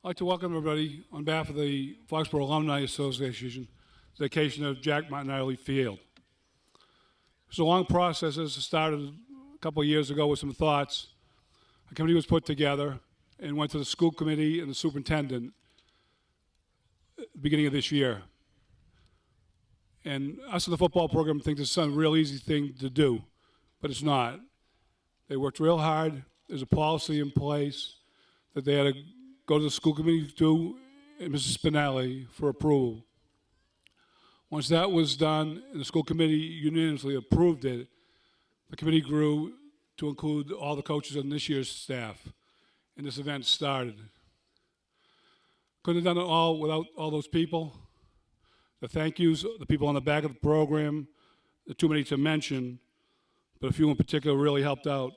I'd like to welcome everybody on behalf of the Foxborough Alumni Association to the dedication of Jack Martinelli Field. It's a long process. It started a couple of years ago with some thoughts. A committee was put together and went to the school committee and the superintendent at the beginning of this year. And us in the football program think this is a real easy thing to do, but it's not. They worked real hard. There's a policy in place that they had to go to the school committee to and Mrs. Spinelli for approval. Once that was done and the school committee unanimously approved it, the committee grew to include all the coaches on this year's staff, and this event started. Couldn't have done it all without all those people. The thank yous, the people on the back of the program, there are too many to mention, but a few in particular really helped out.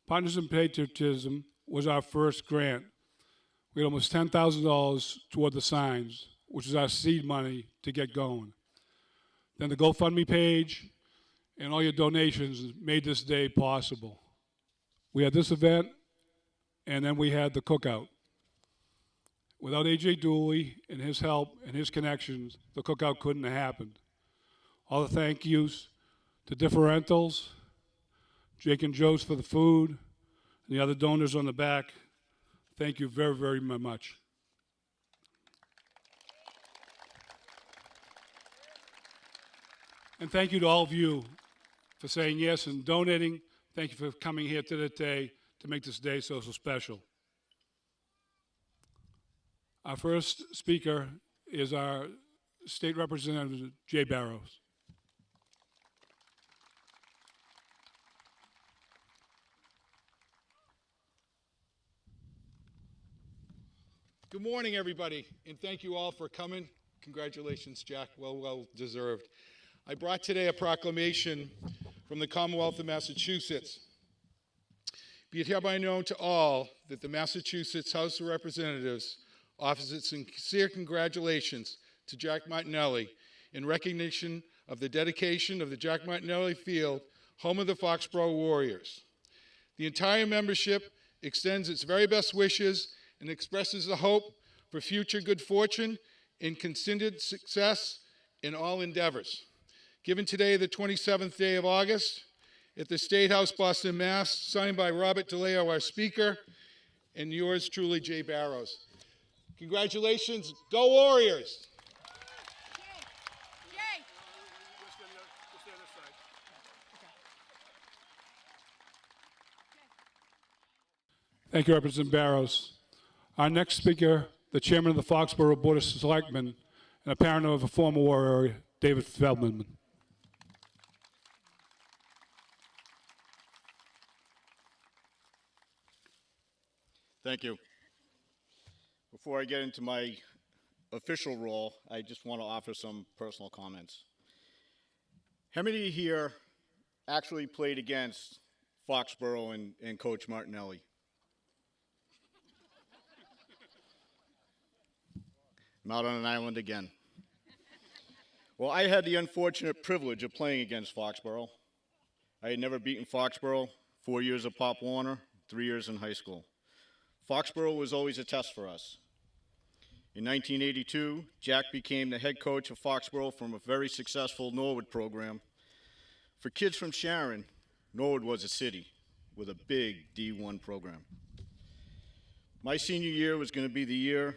Partners in Patriotism was our first grant. We had almost $10,000 toward the signs, which is our seed money to get going. Then the GoFundMe page and all your donations made this day possible. We had this event, and then we had the cookout. Without A.J. Dooley and his help and his connections, the cookout couldn't have happened. All the thank yous to Differentials, Jake and Joe's for the food, and the other donors on the back. Thank you very, very much. And thank you to all of you for saying yes and donating. Thank you for coming here today to make this day so special. Our first speaker is our State Representative, Jay Barrows. Good morning, everybody, and thank you all for coming. Congratulations, Jack, well deserved. I brought today a proclamation from the Commonwealth of Massachusetts. Be it hereby known to all that the Massachusetts House of Representatives offers its sincere congratulations to Jack Martinelli in recognition of the dedication of the Jack Martinelli Field, home of the Foxborough Warriors. The entire membership extends its very best wishes and expresses the hope for future good fortune and continued success in all endeavors. Given today, the 27th day of August, at the State House, Boston, Mass., signed by Robert DeLeo, our Speaker, and yours truly, Jay Barrows. Congratulations. Go Warriors! Thank you, Representative Barrows. Our next speaker, the chairman of the Foxborough Board of Selectmen and a parent of a former warrior, David Feldman. Thank you. Before I get into my official role, I just want to offer some personal comments. How many here actually played against Foxborough and Coach Martinelli? I'm out on an island again. Well, I had the unfortunate privilege of playing against Foxborough. I had never beaten Foxborough, 4 years of Pop Warner, 3 years in high school. Foxborough was always a test for us. In 1982, Jack became the head coach of Foxborough from a very successful Norwood program. For kids from Sharon, Norwood was a city with a big D1 program. My senior year was going to be the year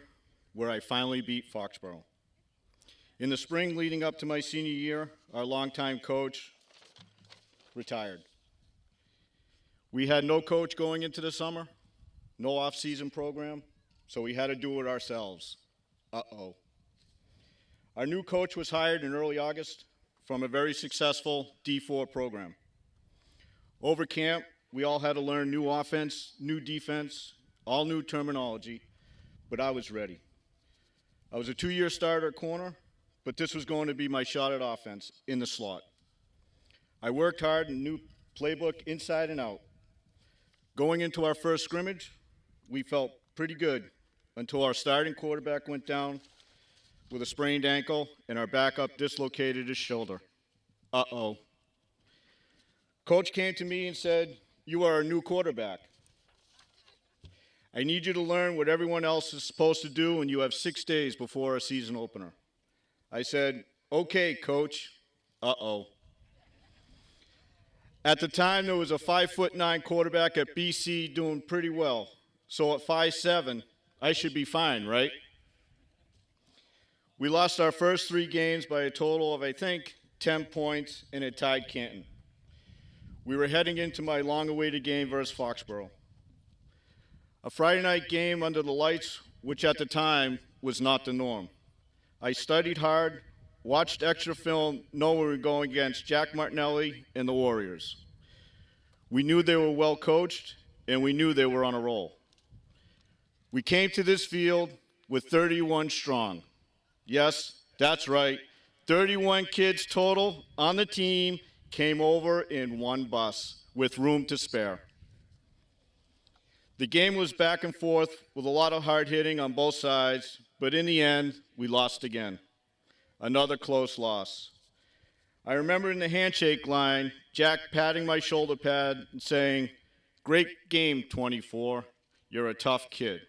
where I finally beat Foxborough. In the spring leading up to my senior year, our longtime coach retired. We had no coach going into the summer, no off-season program, so we had to do it ourselves. Uh-oh. Our new coach was hired in early August from a very successful D4 program. Over camp, we all had to learn new offense, new defense, all new terminology, but I was ready. I was a 2-year starter at corner, but this was going to be my shot at offense in the slot. I worked hard and knew playbook inside and out. Going into our first scrimmage, we felt pretty good until our starting quarterback went down with a sprained ankle and our backup dislocated his shoulder. Uh-oh. Coach came to me and said, "You are a new quarterback." I need you to learn what everyone else is supposed to do, and you have 6 days before a season opener. I said, okay, coach. Uh-oh. At the time, there was a 5'9" quarterback at BC doing pretty well. So at 5'7", I should be fine, right? We lost our first 3 games by a total of, I think, 10 points, and it tied Canton. We were heading into my long-awaited game versus Foxborough. A Friday night game under the lights, which at the time was not the norm. I studied hard, watched extra film, knowing we were going against Jack Martinelli and the Warriors. We knew they were well coached, and we knew they were on a roll. We came to this field with 31 strong. Yes, that's right. 31 kids total on the team came over in one bus with room to spare. The game was back and forth with a lot of hard hitting on both sides, but in the end, we lost again. Another close loss. I remember in the handshake line, Jack patting my shoulder pad and saying, "Great game, 24. You're a tough kid."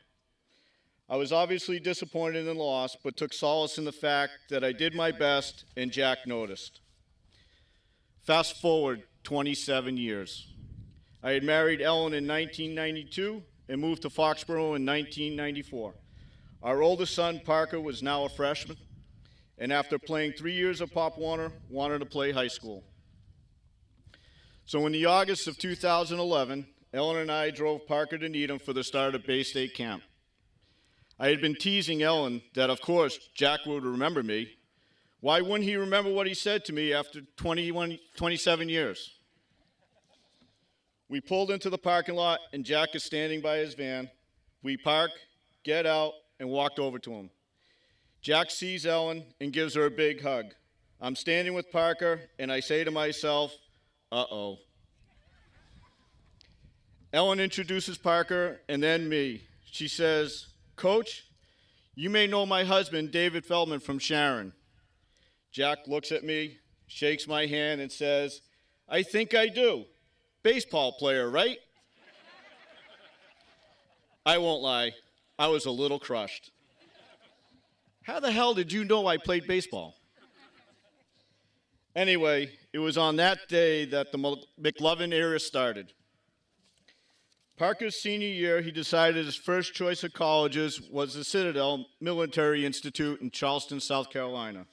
I was obviously disappointed in the loss, but took solace in the fact that I did my best and Jack noticed. Fast forward 27 years. I had married Ellen in 1992 and moved to Foxborough in 1994. Our oldest son, Parker, was now a freshman, and after playing 3 years of Pop Warner, wanted to play high school. So in the August of 2011, Ellen and I drove Parker to Needham for the start of Bay State Camp. I had been teasing Ellen that, of course, Jack would remember me. Why wouldn't he remember what he said to me after 27 years? We pulled into the parking lot, and Jack is standing by his van. We park, get out, and walked over to him. Jack sees Ellen and gives her a big hug. I'm standing with Parker, and I say to myself, uh-oh. Ellen introduces Parker and then me. She says, "Coach, you may know my husband, David Feldman, from Sharon." Jack looks at me, shakes my hand, and says, "I think I do. Baseball player, right?" I won't lie, I was a little crushed. How the hell did you know I played baseball? Anyway, it was on that day that the McLovin era started. Parker's senior year, he decided his first choice of colleges was the Citadel Military Institute in Charleston, South Carolina.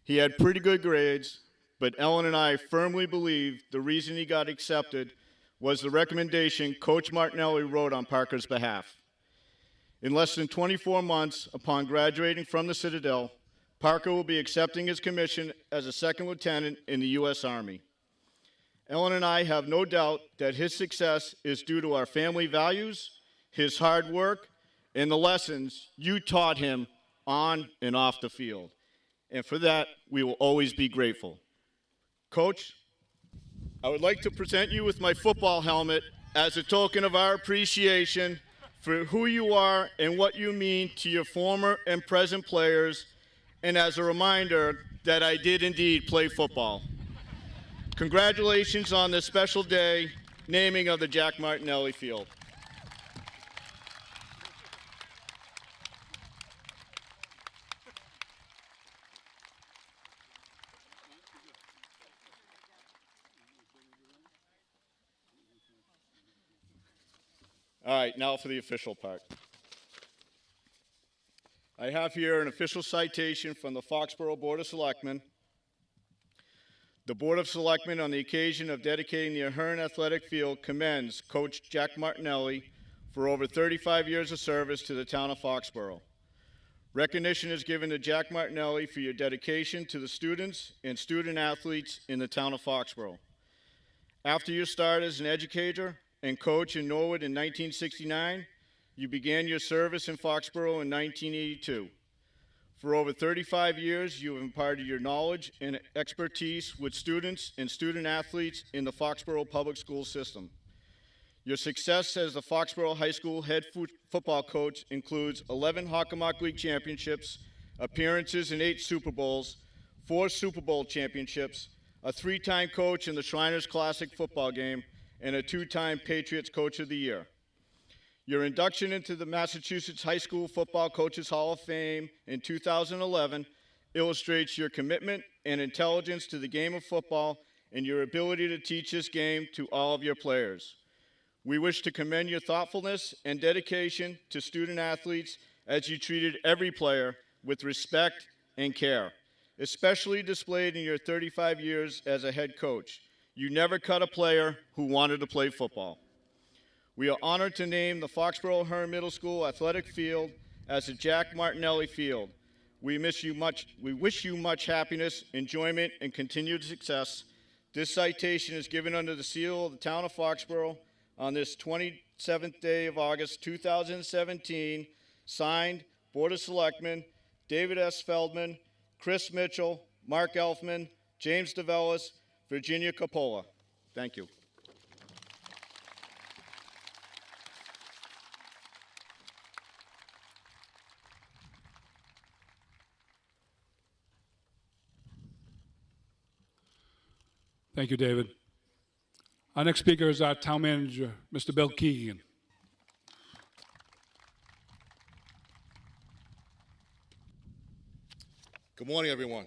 He had pretty good grades, but Ellen and I firmly believed the reason he got accepted was the recommendation Coach Martinelli wrote on Parker's behalf. In less than 24 months upon graduating from the Citadel, Parker will be accepting his commission as a second lieutenant in the U.S. Army. Ellen and I have no doubt that his success is due to our family values, his hard work, and the lessons you taught him on and off the field. And for that, we will always be grateful. Coach, I would like to present you with my football helmet as a token of our appreciation for who you are and what you mean to your former and present players, and as a reminder that I did indeed play football. Congratulations on this special day, naming of the Jack Martinelli Field. All right, now for the official part. I have here an official citation from the Foxborough Board of Selectmen. The Board of Selectmen, on the occasion of dedicating the Ahern Athletic Field, commends Coach Jack Martinelli for over 35 years of service to the town of Foxborough. Recognition is given to Jack Martinelli for your dedication to the students and student athletes in the town of Foxborough. After your start as an educator and coach in Norwood in 1969, you began your service in Foxborough in 1982. For over 35 years, you have imparted your knowledge and expertise with students and student athletes in the Foxborough public school system. Your success as the Foxborough High School head football coach includes 11 Hockomock League championships, appearances in 8 Super Bowls, 4 Super Bowl championships, a 3-time coach in the Shriners Classic football game, and a 2-time Patriots Coach of the Year. Your induction into the Massachusetts High School Football Coaches Hall of Fame in 2011 illustrates your commitment and intelligence to the game of football and your ability to teach this game to all of your players. We wish to commend your thoughtfulness and dedication to student athletes as you treated every player with respect and care, especially displayed in your 35 years as a head coach. You never cut a player who wanted to play football. We are honored to name the Foxborough Hearn Middle School athletic field as the Jack Martinelli Field. We wish you much happiness, enjoyment, and continued success. This citation is given under the seal of the town of Foxborough on this 27th day of August 2017, signed Board of Selectmen, David S. Feldman, Chris Mitchell, Mark Elfman, James DeVellis, Virginia Coppola. Thank you. Thank you, David. Our next speaker is our town manager, Mr. Bill Keegan. Good morning, everyone.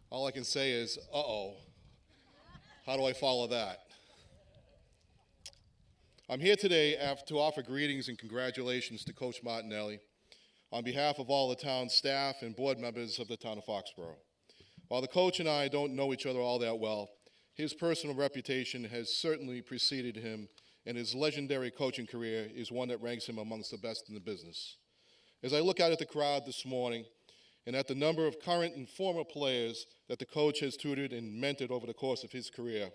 All I can say is, uh-oh. How do I follow that? I'm here today to offer greetings and congratulations to Coach Martinelli on behalf of all the town staff and board members of the town of Foxborough. While the coach and I don't know each other all that well, his personal reputation has certainly preceded him, and his legendary coaching career is one that ranks him amongst the best in the business. As I look out at the crowd this morning and at the number of current and former players that the coach has tutored and mentored over the course of his career,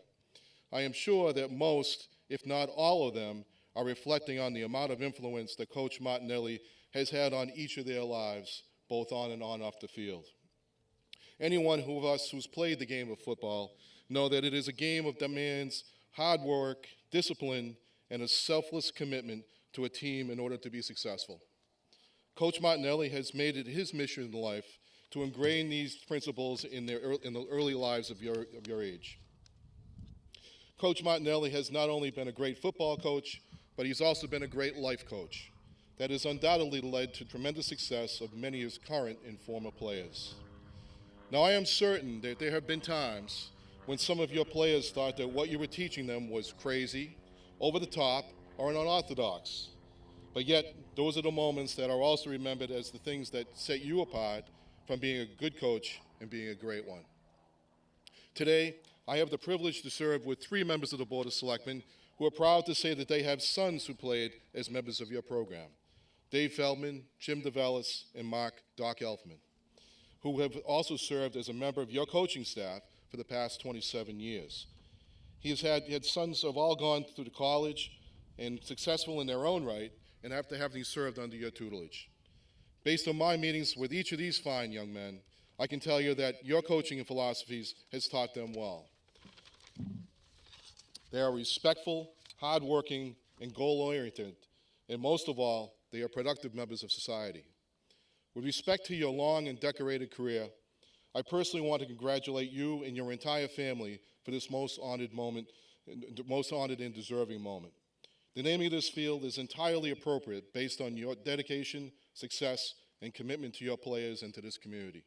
I am sure that most, if not all of them, are reflecting on the amount of influence that Coach Martinelli has had on each of their lives, both on and off the field. Anyone of us who's played the game of football know that it is a game that demands hard work, discipline, and a selfless commitment to a team in order to be successful. Coach Martinelli has made it his mission in life to ingrain these principles in the early lives of your age. Coach Martinelli has not only been a great football coach, but he's also been a great life coach that has undoubtedly led to tremendous success of many of his current and former players. Now, I am certain that there have been times when some of your players thought that what you were teaching them was crazy, over the top, or unorthodox. But yet, those are the moments that are also remembered as the things that set you apart from being a good coach and being a great one. Today, I have the privilege to serve with 3 members of the Board of Selectmen who are proud to say that they have sons who played as members of your program. Dave Feldman, Jim DeVellis, and Mark Doc Elfman, who have also served as a member of your coaching staff for the past 27 years. He has had sons who have all gone through the college and successful in their own right, and after having served under your tutelage. Based on my meetings with each of these fine young men, I can tell you that your coaching and philosophies has taught them well. They are respectful, hardworking, and goal-oriented, and most of all, they are productive members of society. With respect to your long and decorated career, I personally want to congratulate you and your entire family for this most honored and deserving moment. The naming of this field is entirely appropriate based on your dedication, success, and commitment to your players and to this community.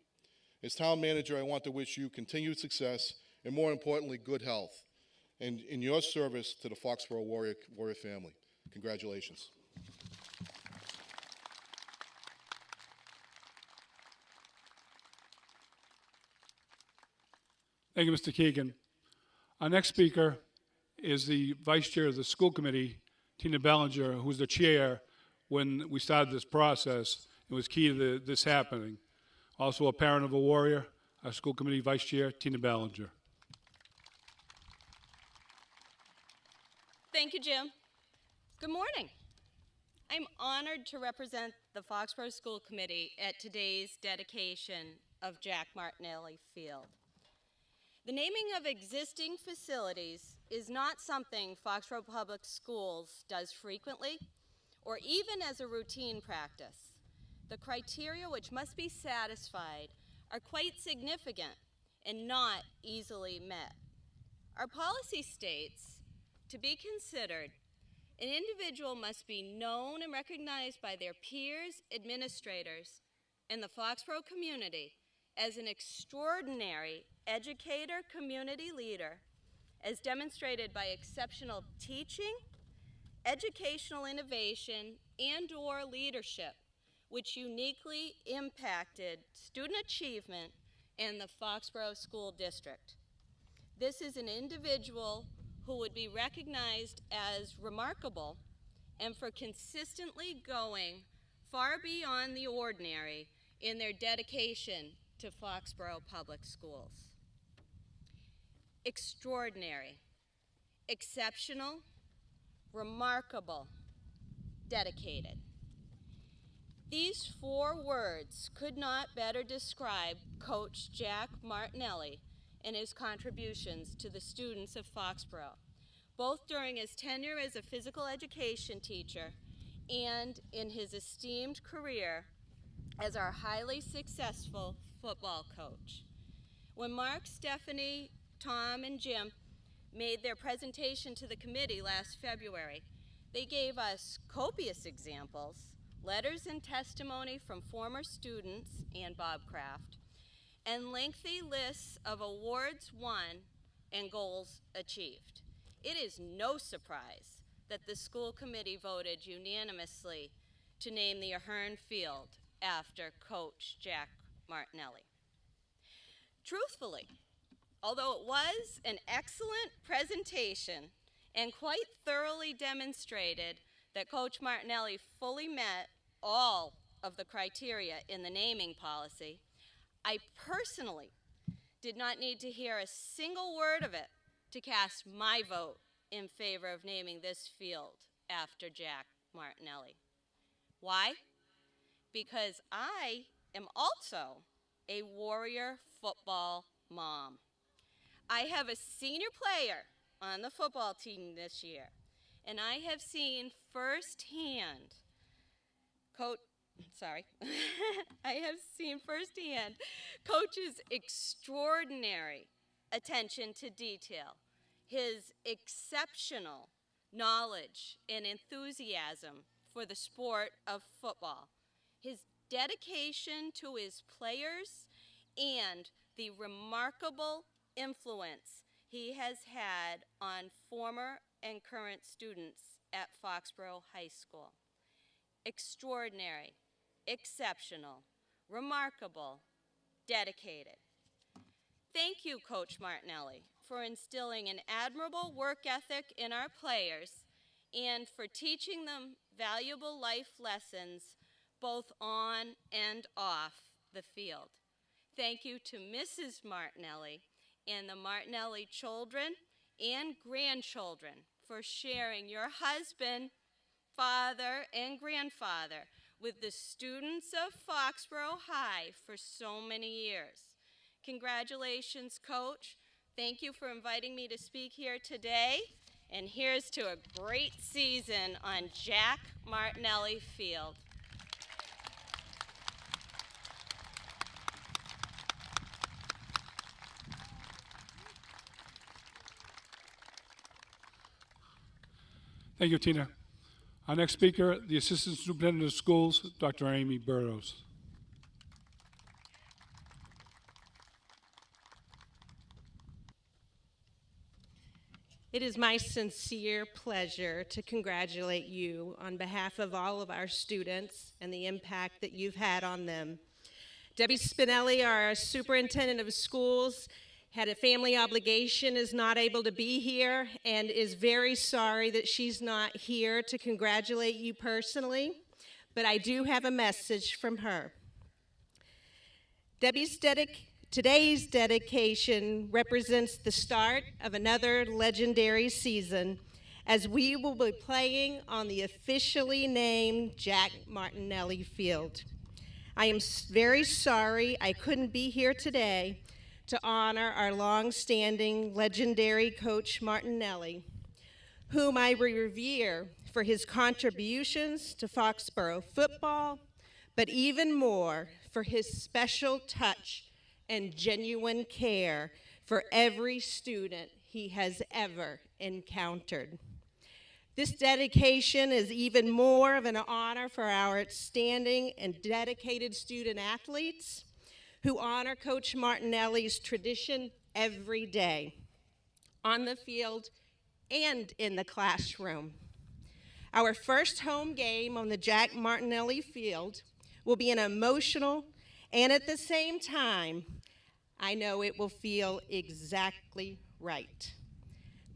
As town manager, I want to wish you continued success and, more importantly, good health and in your service to the Foxborough Warrior family. Congratulations. Thank you, Mr. Keegan. Our next speaker is the vice chair of the school committee, Tina Belanger, who was the chair when we started this process and was key to this happening. Also a parent of a warrior, our school committee vice chair, Tina Belanger. Thank you, Jim. Good morning. I'm honored to represent the Foxborough School Committee at today's dedication of Jack Martinelli Field. The naming of existing facilities is not something Foxborough Public Schools does frequently or even as a routine practice. The criteria which must be satisfied are quite significant and not easily met. Our policy states, to be considered, An individual must be known and recognized by their peers, administrators, and the Foxborough community as an extraordinary educator, community leader, as demonstrated by exceptional teaching, educational innovation, and/or leadership, which uniquely impacted student achievement in the Foxborough School District. This is an individual who would be recognized as remarkable and for consistently going far beyond the ordinary in their dedication to Foxborough Public Schools. Extraordinary, exceptional, remarkable, dedicated. These 4 words could not better describe Coach Jack Martinelli and his contributions to the students of Foxborough, both during his tenure as a physical education teacher and in his esteemed career as our highly successful football coach. When Mark, Stephanie, Tom, and Jim made their presentation to the committee last February, they gave us copious examples, letters and testimony from former students and Bob Kraft, and lengthy lists of awards won and goals achieved. It is no surprise that the school committee voted unanimously to name the Ahern Field after Coach Jack Martinelli. Truthfully, although it was an excellent presentation and quite thoroughly demonstrated that Coach Martinelli fully met all of the criteria in the naming policy, I personally did not need to hear a single word of it to cast my vote in favor of naming this field after Jack Martinelli. Why? Because I am also a Warrior football mom. I have a senior player on the football team this year, and I have seen firsthand Coach's extraordinary attention to detail, his exceptional knowledge and enthusiasm for the sport of football, his dedication to his players, and the remarkable influence he has had on former and current students at Foxborough High School. Extraordinary, exceptional, remarkable, dedicated. Thank you, Coach Martinelli, for instilling an admirable work ethic in our players and for teaching them valuable life lessons both on and off the field. Thank you to Mrs. Martinelli and the Martinelli children and grandchildren for sharing your husband, father, and grandfather with the students of Foxborough High for so many years. Congratulations, Coach. Thank you for inviting me to speak here today. And here's to a great season on Jack Martinelli Field. Thank you, Tina. Our next speaker, the Assistant Superintendent of Schools, Dr. Amy Berdos. It is my sincere pleasure to congratulate you on behalf of all of our students and the impact that you've had on them. Debbie Spinelli, our Superintendent of Schools, had a family obligation, is not able to be here, and is very sorry that she's not here to congratulate you personally, but I do have a message from her. Today's dedication represents the start of another legendary season, as we will be playing on the officially named Jack Martinelli Field. I am very sorry I couldn't be here today to honor our long-standing legendary Coach Martinelli, whom I revere for his contributions to Foxborough football, but even more for his special touch and genuine care for every student he has ever encountered. This dedication is even more of an honor for our outstanding and dedicated student athletes who honor Coach Martinelli's tradition every day, on the field and in the classroom. Our first home game on the Jack Martinelli field will be an emotional and at the same time, I know it will feel exactly right.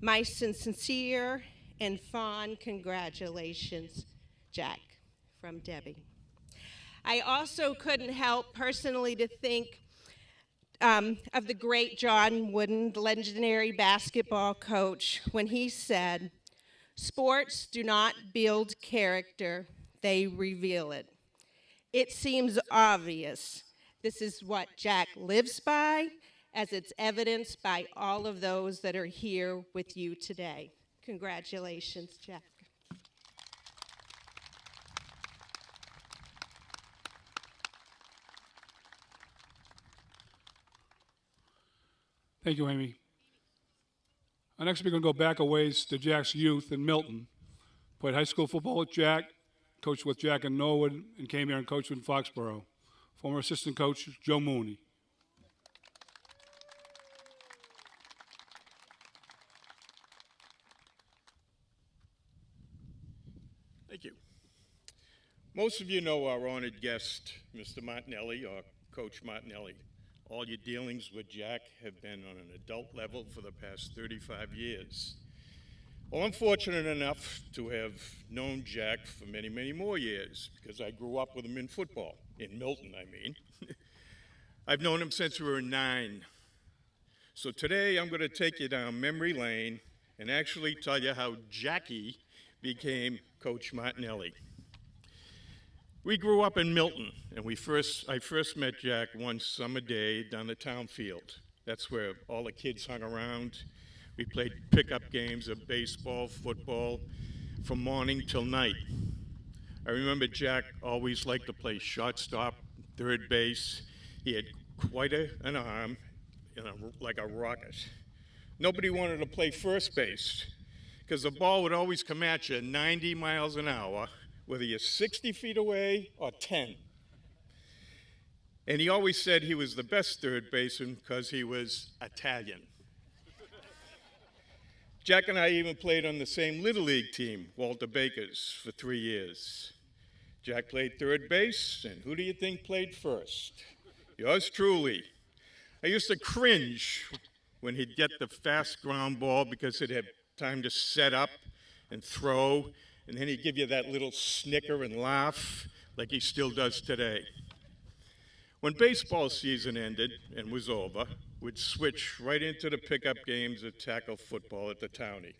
My sincere and fond congratulations, Jack, from Debbie. I also couldn't help personally to think of the great John Wooden, legendary basketball coach, when he said, "Sports do not build character, they reveal it." It seems obvious. This is what Jack lives by, as it's evidenced by all of those that are here with you today. Congratulations, Jack. Thank you, Amy. Next, we're going to go back a ways to Jack's youth in Milton. Played high school football with Jack, coached with Jack in Norwood, and came here and coached in Foxborough. Former assistant coach, Joe Mooney. Thank you. Most of you know our honored guest, Mr. Martinelli, or Coach Martinelli. All your dealings with Jack have been on an adult level for the past 35 years. Well, I'm fortunate enough to have known Jack for many, many more years because I grew up with him in football, in Milton, I mean. I've known him since we were 9. So today I'm going to take you down memory lane and actually tell you how Jackie became Coach Martinelli. We grew up in Milton, and I first met Jack one summer day down the town field. That's where all the kids hung around. We played pickup games of baseball, football, from morning till night. I remember Jack always liked to play shortstop, third base. He had quite an arm, like a rocket. Nobody wanted to play first base because the ball would always come at you 90 miles an hour, whether you're 60 feet away or 10. And he always said he was the best third baseman because he was Italian. Jack and I even played on the same Little League team, Walter Baker's, for 3 years. Jack played third base, and who do you think played first? Yours truly. I used to cringe when he'd get the fast ground ball because it had time to set up and throw, and then he'd give you that little snicker and laugh like he still does today. When baseball season ended and was over, we'd switch right into the pickup games of tackle football at the townie.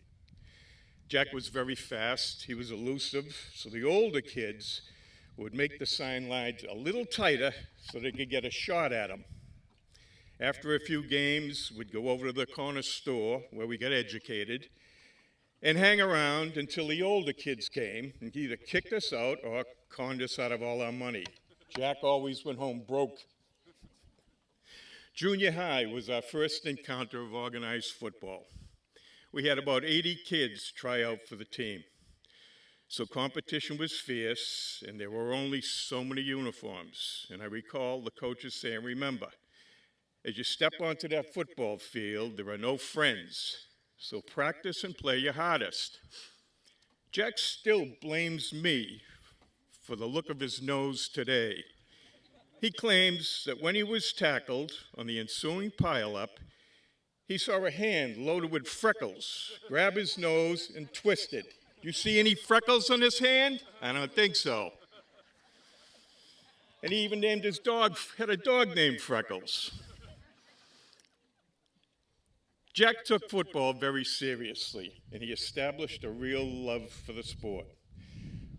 Jack was very fast, he was elusive, so the older kids would make the sign lines a little tighter so they could get a shot at him. After a few games, we'd go over to the corner store where we got educated and hang around until the older kids came and either kicked us out or conned us out of all our money. Jack always went home broke. Junior high was our first encounter of organized football. We had about 80 kids try out for the team. So competition was fierce, and there were only so many uniforms. And I recall the coaches saying, remember, as you step onto that football field, there are no friends. So practice and play your hardest. Jack still blames me for the look of his nose today. He claims that when he was tackled on the ensuing pileup, he saw a hand loaded with freckles grab his nose and twist it. You see any freckles on his hand? I don't think so. And he even named his dog, had a dog named Freckles. Jack took football very seriously, and he established a real love for the sport.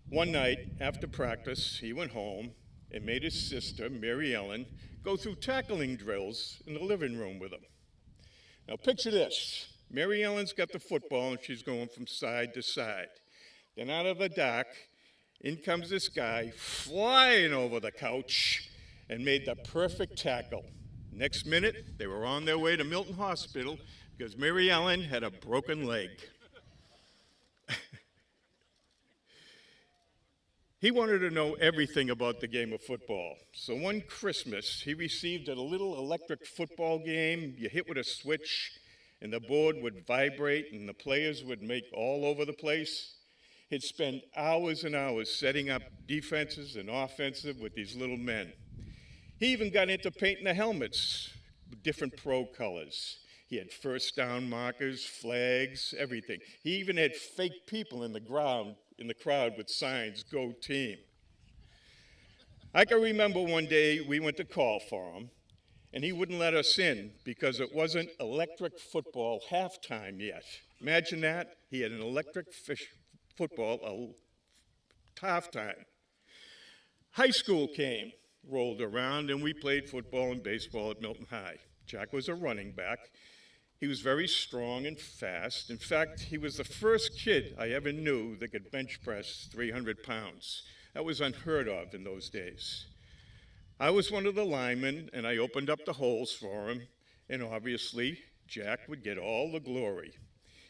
One night, after practice, he went home and made his sister, Mary Ellen, go through tackling drills in the living room with him. Now picture this. Mary Ellen's got the football, and she's going from side to side. Then out of the dark, in comes this guy flying over the couch and made the perfect tackle. Next minute, they were on their way to Milton Hospital because Mary Ellen had a broken leg. He wanted to know everything about the game of football. So one Christmas, he received a little electric football game. You hit with a switch, and the board would vibrate, and the players would make all over the place. He'd spend hours and hours setting up defenses and offensive with these little men. He even got into painting the helmets with different pro colors. He had first down markers, flags, everything. He even had fake people in the crowd with signs, "Go team." I can remember one day we went to call for him, and he wouldn't let us in because it wasn't electric football halftime yet. Imagine that. He had an electric football halftime. High school rolled around, and we played football and baseball at Milton High. Jack was a running back. He was very strong and fast. In fact, he was the first kid I ever knew that could bench press 300 pounds. That was unheard of in those days. I was one of the linemen, and I opened up the holes for him, and obviously, Jack would get all the glory.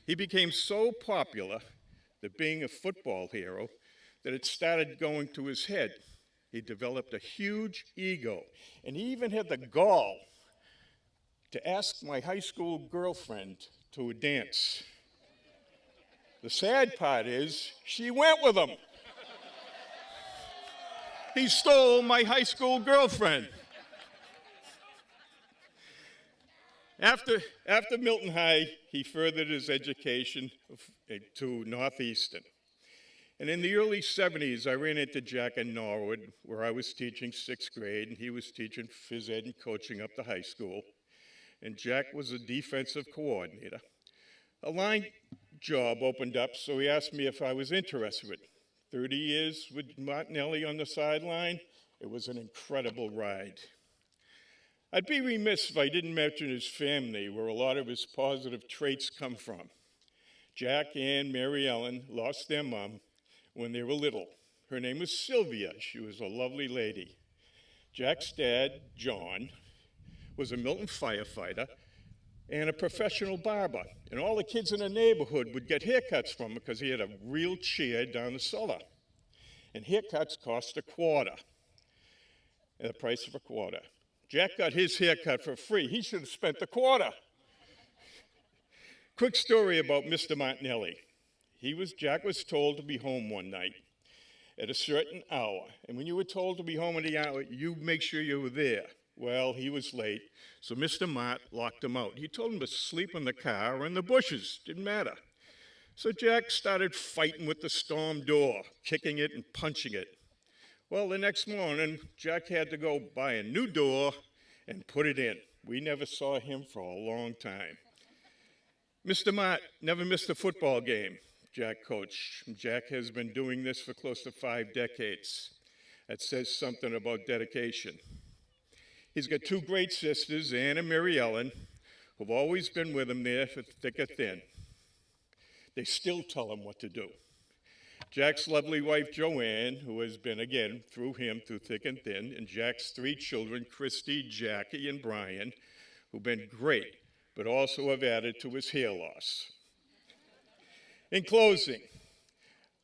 He became so popular that being a football hero, that it started going to his head. He developed a huge ego, and he even had the gall to ask my high school girlfriend to a dance. The sad part is, she went with him. He stole my high school girlfriend. After Milton High, he furthered his education to Northeastern. And in the early 70s, I ran into Jack in Norwood, where I was teaching 6th grade, and he was teaching phys ed and coaching up to high school. And Jack was a defensive coordinator. A line job opened up, so he asked me if I was interested. 30 years with Martinelli on the sideline, it was an incredible ride. I'd be remiss if I didn't mention his family, where a lot of his positive traits come from. Jack and Mary Ellen lost their mom when they were little. Her name was Sylvia. She was a lovely lady. Jack's dad, John, was a Milton firefighter and a professional barber. And all the kids in the neighborhood would get haircuts from him because he had a real chair down the cellar. And haircuts cost $0.25, the price of $0.25. Jack got his haircut for free. He should have spent the $0.25. Quick story about Mr. Martinelli. Jack was told to be home one night at a certain hour. And when you were told to be home at the hour, you make sure you were there. Well, he was late, so Mr. Mott locked him out. He told him to sleep in the car or in the bushes, didn't matter. So Jack started fighting with the storm door, kicking it and punching it. Well, the next morning, Jack had to go buy a new door and put it in. We never saw him for a long time. Mr. Mott never missed a football game, Jack coached. Jack has been doing this for close to 5 decades. That says something about dedication. He's got 2 great sisters, Ann and Mary Ellen, who've always been with him there for thick or thin. They still tell him what to do. Jack's lovely wife, Joanne, who has been, again, through him, through thick and thin, and Jack's 3 children, Christy, Jackie, and Brian, who've been great, but also have added to his hair loss. In closing,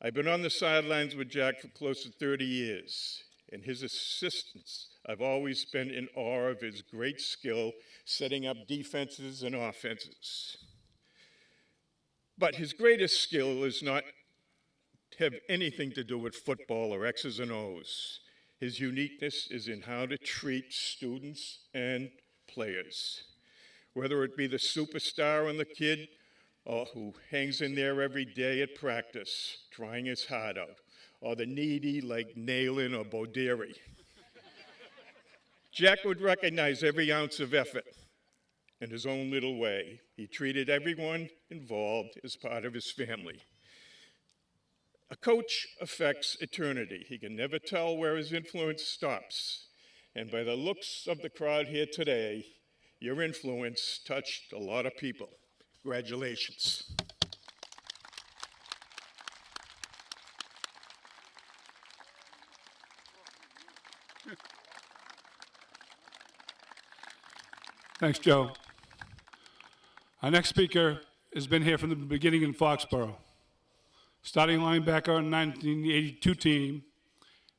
I've been on the sidelines with Jack for close to 30 years, and his assistance, I've always been in awe of his great skill setting up defenses and offenses. But his greatest skill is not have anything to do with football or X's and O's. His uniqueness is in how to treat students and players. Whether it be the superstar and the kid who hangs in there every day at practice, trying his heart out, or the needy like Nayland or Bordieri. Jack would recognize every ounce of effort in his own little way. He treated everyone involved as part of his family. A coach affects eternity. He can never tell where his influence stops. And by the looks of the crowd here today, your influence touched a lot of people. Congratulations. Thanks, Joe. Our next speaker has been here from the beginning in Foxborough. Starting linebacker on the 1982 team,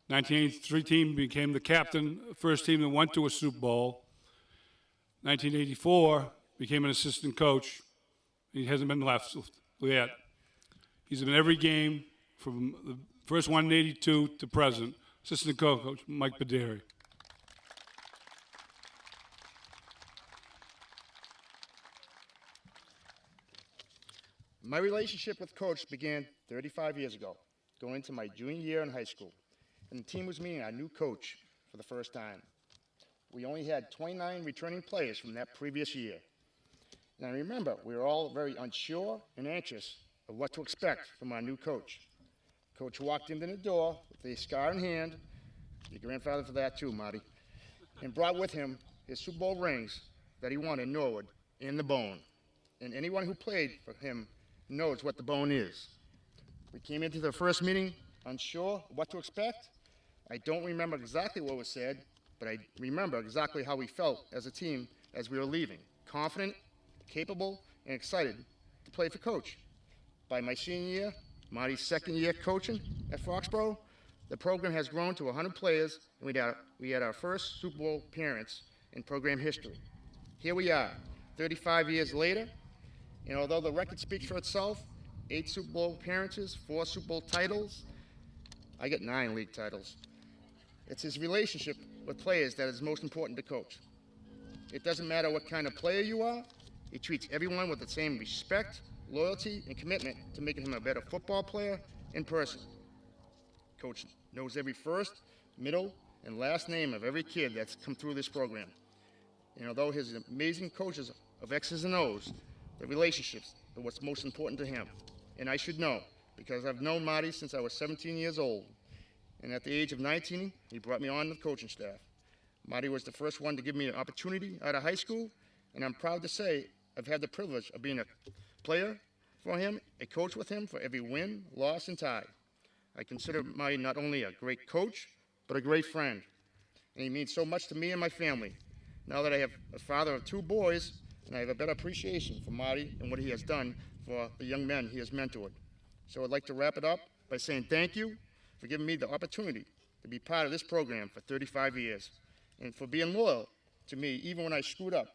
1983 team became the captain, first team that went to a Super Bowl. 1984 became an assistant coach. He hasn't been left yet. He's been in every game from the first one in 82 to present. Assistant coach Mike Bordieri. My relationship with Coach began 35 years ago, going into my junior year in high school, and the team was meeting our new coach for the first time. We only had 29 returning players from that previous year. And I remember we were all very unsure and anxious of what to expect from our new coach. Coach walked in the door with a scar in hand, your grandfather for that too, Marty, and brought with him his Super Bowl rings that he won in Norwood in the bone. And anyone who played for him knows what the bone is. We came into the first meeting unsure what to expect. I don't remember exactly what was said, but I remember exactly how we felt as a team as we were leaving, confident, capable, and excited to play for Coach. By my senior year, Marty's second year coaching at Foxborough, the program has grown to 100 players, and we had our first Super Bowl appearance in program history. Here we are, 35 years later, and although the record speaks for itself, 8 Super Bowl appearances, 4 Super Bowl titles, I get 9 league titles. It's his relationship with players that is most important to Coach. It doesn't matter what kind of player you are, he treats everyone with the same respect, loyalty, and commitment to making him a better football player in person. Coach knows every first, middle, and last name of every kid that's come through this program. And although his amazing coaches of X's and O's, the relationships are what's most important to him. And I should know, because I've known Marty since I was 17 years old. And at the age of 19, he brought me on the coaching staff. Marty was the first one to give me an opportunity out of high school, and I'm proud to say I've had the privilege of being a player for him, a coach with him for every win, loss, and tie. I consider Marty not only a great coach, but a great friend. And he means so much to me and my family. Now that I have a father of 2 boys, and I have a better appreciation for Marty and what he has done for the young men he has mentored. So I'd like to wrap it up by saying thank you for giving me the opportunity to be part of this program for 35 years, and for being loyal to me even when I screwed up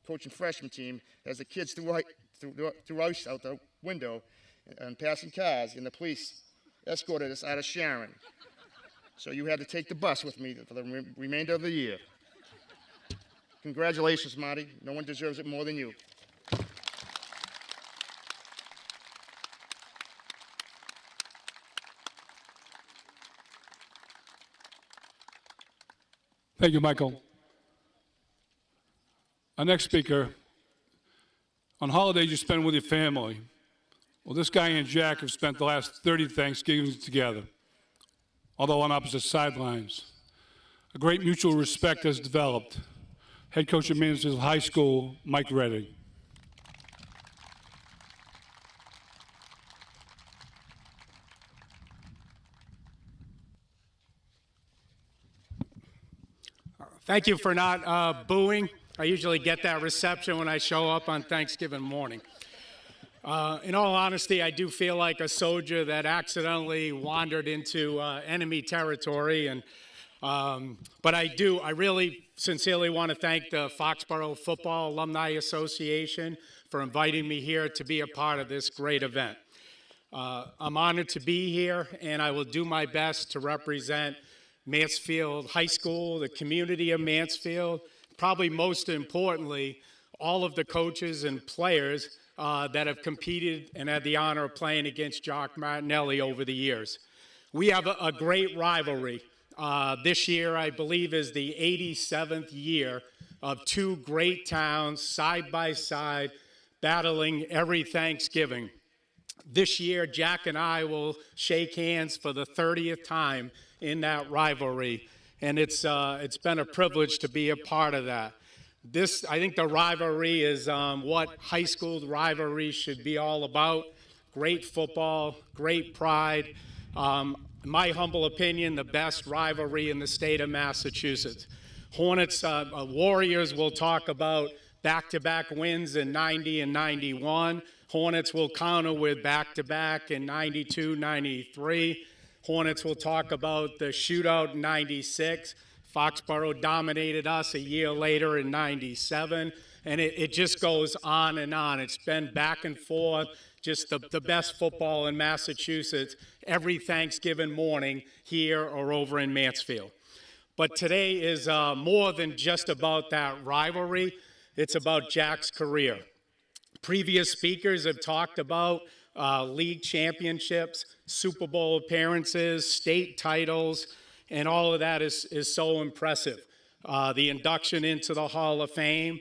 coaching freshman team as the kids threw ice out the window and passing cars, and the police escorted us out of Sharon. So you had to take the bus with me for the remainder of the year. Congratulations, Marty. No one deserves it more than you. Thank you, Michael. Our next speaker, on holidays you spend with your family. Well, this guy and Jack have spent the last 30 Thanksgivings together, although on opposite sidelines. A great mutual respect has developed. Head coach of Mansfield High School, Mike Redding. Thank you for not booing. I usually get that reception when I show up on Thanksgiving morning. In all honesty, I do feel like a soldier that accidentally wandered into enemy territory, and but I really sincerely want to thank the Foxborough Football Alumni Association for inviting me here to be a part of this great event. I'm honored to be here, and I will do my best to represent Mansfield High School, the community of Mansfield, probably most importantly, all of the coaches and players that have competed and had the honor of playing against Jack Martinelli over the years. We have a great rivalry. This year, I believe, is the 87th year of 2 great towns side by side battling every Thanksgiving. This year, Jack and I will shake hands for the 30th time in that rivalry, and it's been a privilege to be a part of that. I think the rivalry is what high school rivalry should be all about. Great football, great pride. My humble opinion, the best rivalry in the state of Massachusetts. Hornets, Warriors will talk about back-to-back wins in 90 and 91. Hornets will counter with back-to-back in 92, 93. Hornets will talk about the shootout in 96. Foxborough dominated us a year later in 97. And it just goes on and on. It's been back and forth, just the best football in Massachusetts every Thanksgiving morning here or over in Mansfield. But today is more than just about that rivalry. It's about Jack's career. Previous speakers have talked about league championships, Super Bowl appearances, state titles, and all of that is so impressive. The induction into the Hall of Fame.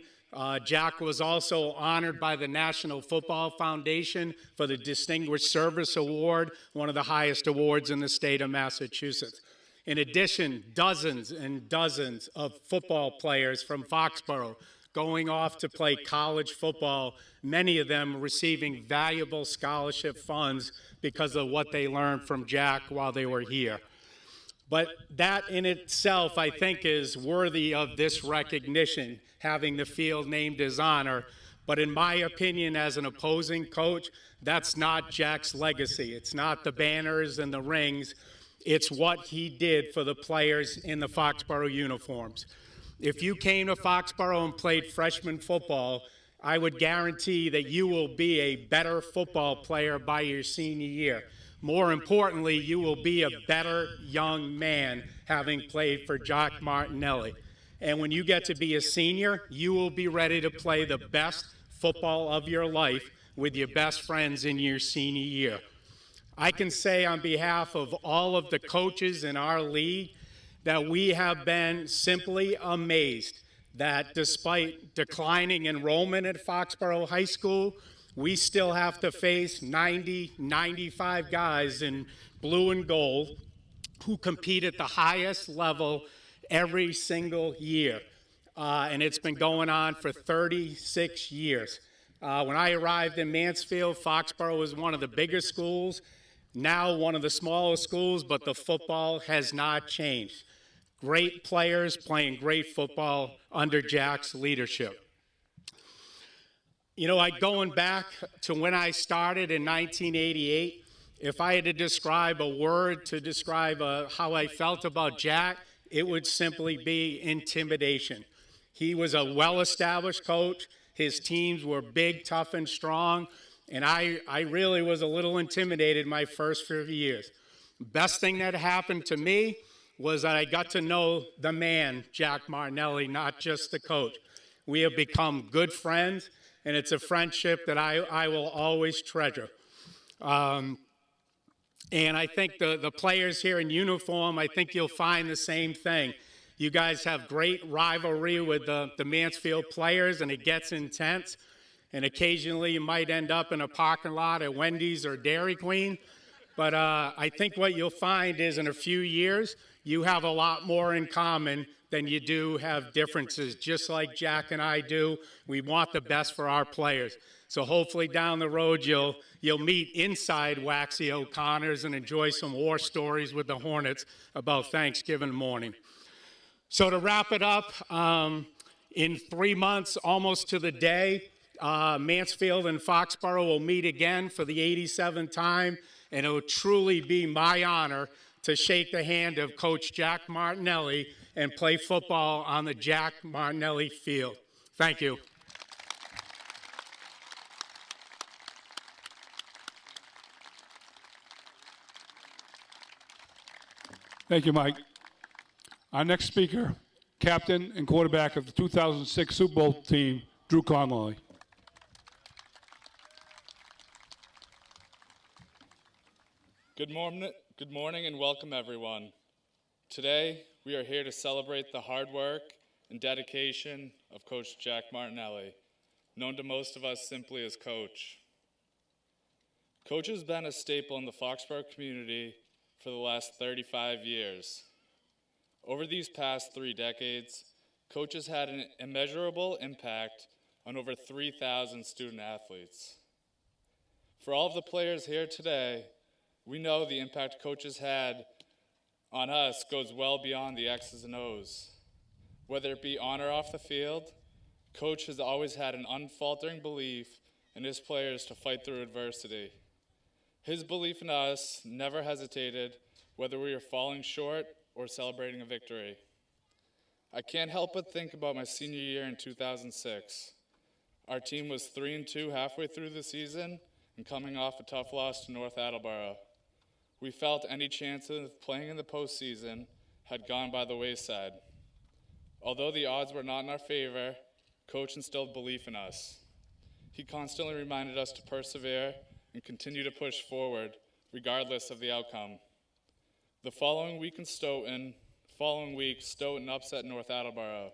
Jack was also honored by the National Football Foundation for the Distinguished Service Award, one of the highest awards in the state of Massachusetts. In addition, dozens and dozens of football players from Foxborough going off to play college football, many of them receiving valuable scholarship funds because of what they learned from Jack while they were here. But that in itself, I think, is worthy of this recognition, having the field named his honor. But in my opinion, as an opposing coach, that's not Jack's legacy. It's not the banners and the rings. It's what he did for the players in the Foxborough uniforms. If you came to Foxborough and played freshman football, I would guarantee that you will be a better football player by your senior year. More importantly, you will be a better young man having played for Jack Martinelli. And when you get to be a senior, you will be ready to play the best football of your life with your best friends in your senior year. I can say on behalf of all of the coaches in our league that we have been simply amazed that despite declining enrollment at Foxborough High School, we still have to face 90, 95 guys in blue and gold who compete at the highest level every single year. And it's been going on for 36 years. When I arrived in Mansfield, Foxborough was one of the biggest schools, now one of the smallest schools, but the football has not changed. Great players playing great football under Jack's leadership. You know, going back to when I started in 1988, if I had to describe a word to describe how I felt about Jack, it would simply be intimidation. He was a well-established coach. His teams were big, tough, and strong, and I really was a little intimidated my first few years. Best thing that happened to me was that I got to know the man, Jack Martinelli, not just the coach. We have become good friends, and it's a friendship that I will always treasure. And I think the players here in uniform, I think you'll find the same thing. You guys have great rivalry with the Mansfield players, and it gets intense. And occasionally you might end up in a parking lot at Wendy's or Dairy Queen. But I think what you'll find is in a few years, you have a lot more in common than you do have differences, just like Jack and I do. We want the best for our players. So hopefully down the road you'll meet inside Waxy O'Connor's and enjoy some war stories with the Hornets about Thanksgiving morning. So to wrap it up, in 3 months, almost to the day, Mansfield and Foxborough will meet again for the 87th time, and it will truly be my honor to shake the hand of Coach Jack Martinelli and play football on the Jack Martinelli field. Thank you. Thank you, Mike. Our next speaker, captain and quarterback of the 2006 Super Bowl team, Drew Connoly. Good morning and welcome everyone. Today we are here to celebrate the hard work and dedication of Coach Jack Martinelli, known to most of us simply as Coach. Coach has been a staple in the Foxborough community for the last 35 years. Over these past 3 decades, Coach has had an immeasurable impact on over 3,000 student athletes. For all of the players here today, we know the impact Coach has had on us goes well beyond the X's and O's. Whether it be on or off the field, Coach has always had an unfaltering belief in his players to fight through adversity. His belief in us never hesitated whether we are falling short or celebrating a victory. I can't help but think about my senior year in 2006. Our team was 3-2 halfway through the season and coming off a tough loss to North Attleboro. We felt any chance of playing in the postseason had gone by the wayside. Although the odds were not in our favor, Coach instilled belief in us. He constantly reminded us to persevere and continue to push forward, regardless of the outcome. The following week, Stoughton upset North Attleboro.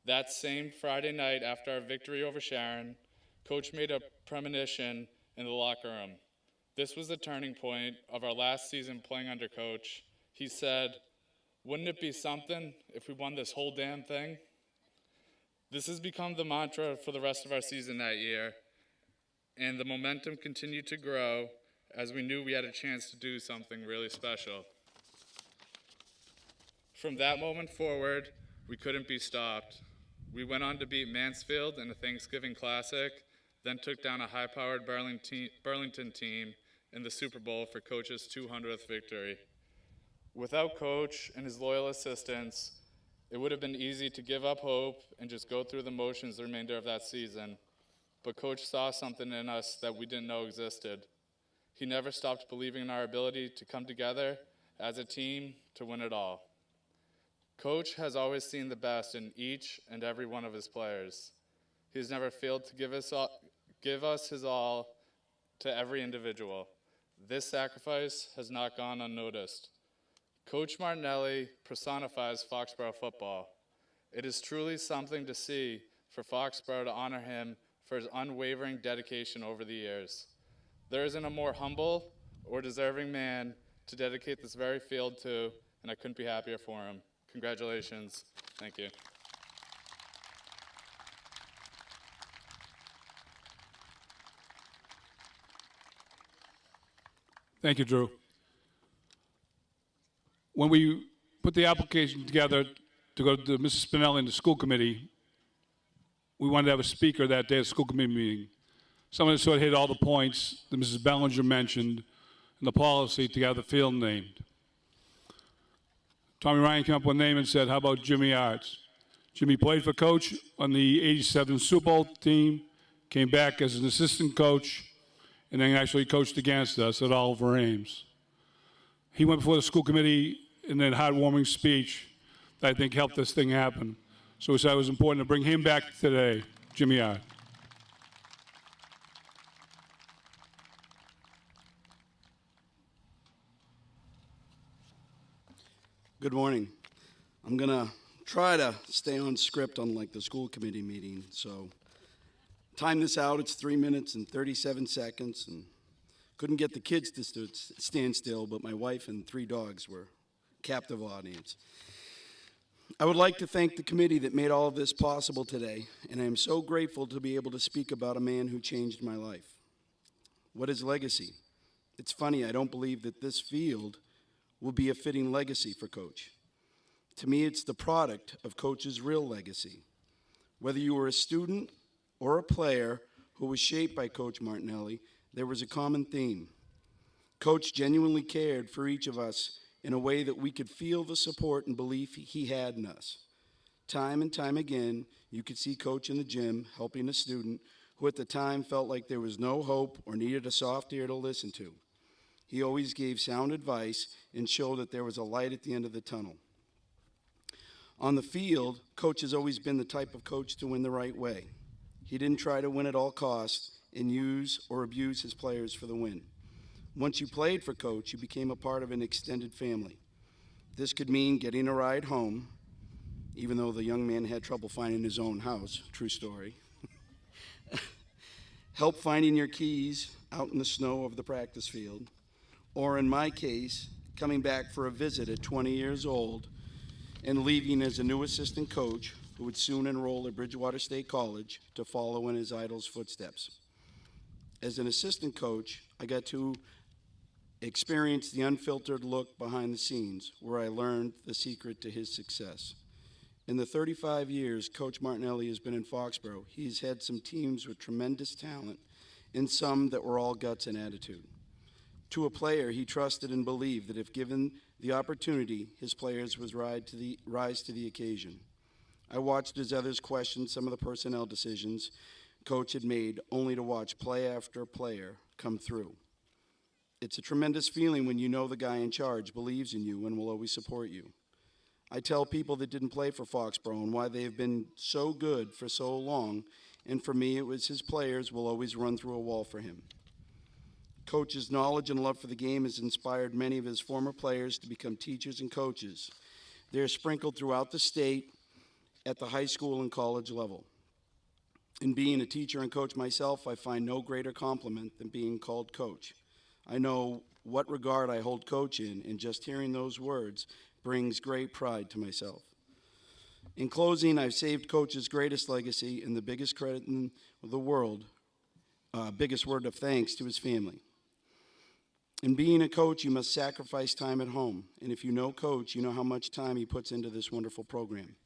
That same Friday night after our victory over Sharon, Coach made a premonition in the locker room. This was the turning point of our last season playing under Coach. He said, "Wouldn't it be something if we won this whole damn thing?" This has become the mantra for the rest of our season that year, and the momentum continued to grow as we knew we had a chance to do something really special. From that moment forward, we couldn't be stopped. We went on to beat Mansfield in a Thanksgiving Classic, then took down a high-powered Burlington team in the Superbowl for Coach's 200th victory. Without Coach and his loyal assistants, it would have been easy to give up hope and just go through the motions the remainder of that season. But Coach saw something in us that we didn't know existed. He never stopped believing in our ability to come together as a team to win it all. Coach has always seen the best in each and every one of his players. He has never failed to give us his all to every individual. This sacrifice has not gone unnoticed. Coach Martinelli personifies Foxborough football. It is truly something to see for Foxborough to honor him for his unwavering dedication over the years. There isn't a more humble or deserving man to dedicate this very field to, and I couldn't be happier for him. Congratulations. Thank you. Thank you, Drew. When we put the application together to go to Mrs. Spinelli and the school committee, we wanted to have a speaker that day at the school committee meeting. Someone that sort of hit all the points that Mrs. Belanger mentioned and the policy to have the field named. Tommy Ryan came up with a name and said, how about Jimmy Arts? Jimmy played for Coach on the '87 Super Bowl team, came back as an assistant coach, and then actually coached against us at Oliver Ames. He went before the school committee in that heartwarming speech that I think helped this thing happen. So we said it was important to bring him back today, Jimmy Art. Good morning. I'm gonna try to stay on script unlike the school committee meeting. So time this out, it's 3 minutes and 37 seconds, and couldn't get the kids to stand still, but my wife and 3 dogs were captive audience. I would like to thank the committee that made all of this possible today, and I am so grateful to be able to speak about a man who changed my life. What is legacy? It's funny, I don't believe that this field will be a fitting legacy for Coach. To me, it's the product of Coach's real legacy. Whether you were a student or a player who was shaped by Coach Martinelli, there was a common theme. Coach genuinely cared for each of us in a way that we could feel the support and belief he had in us. Time and time again, you could see Coach in the gym helping a student who at the time felt like there was no hope or needed a soft ear to listen to. He always gave sound advice and showed that there was a light at the end of the tunnel. On the field, Coach has always been the type of coach to win the right way. He didn't try to win at all costs and use or abuse his players for the win. Once you played for Coach, you became a part of an extended family. This could mean getting a ride home, even though the young man had trouble finding his own house, true story. Help finding your keys out in the snow of the practice field, or in my case, coming back for a visit at 20 years old and leaving as a new assistant coach who would soon enroll at Bridgewater State College to follow in his idol's footsteps. As an assistant coach, I got to experience the unfiltered look behind the scenes where I learned the secret to his success. In the 35 years Coach Martinelli has been in Foxborough, he's had some teams with tremendous talent and some that were all guts and attitude. To a player, he trusted and believed that if given the opportunity, his players would rise to the occasion. I watched as others questioned some of the personnel decisions Coach had made, only to watch play after player come through. It's a tremendous feeling when you know the guy in charge believes in you and will always support you. I tell people that didn't play for Foxborough and why they have been so good for so long, and for me it was his players will always run through a wall for him. Coach's knowledge and love for the game has inspired many of his former players to become teachers and coaches. They are sprinkled throughout the state at the high school and college level. In being a teacher and coach myself, I find no greater compliment than being called coach. I know what regard I hold Coach in, and just hearing those words brings great pride to myself. In closing, I've saved Coach's greatest legacy and the biggest credit in the world, biggest word of thanks to his family. In being a coach, you must sacrifice time at home, and if you know Coach, you know how much time he puts into this wonderful program.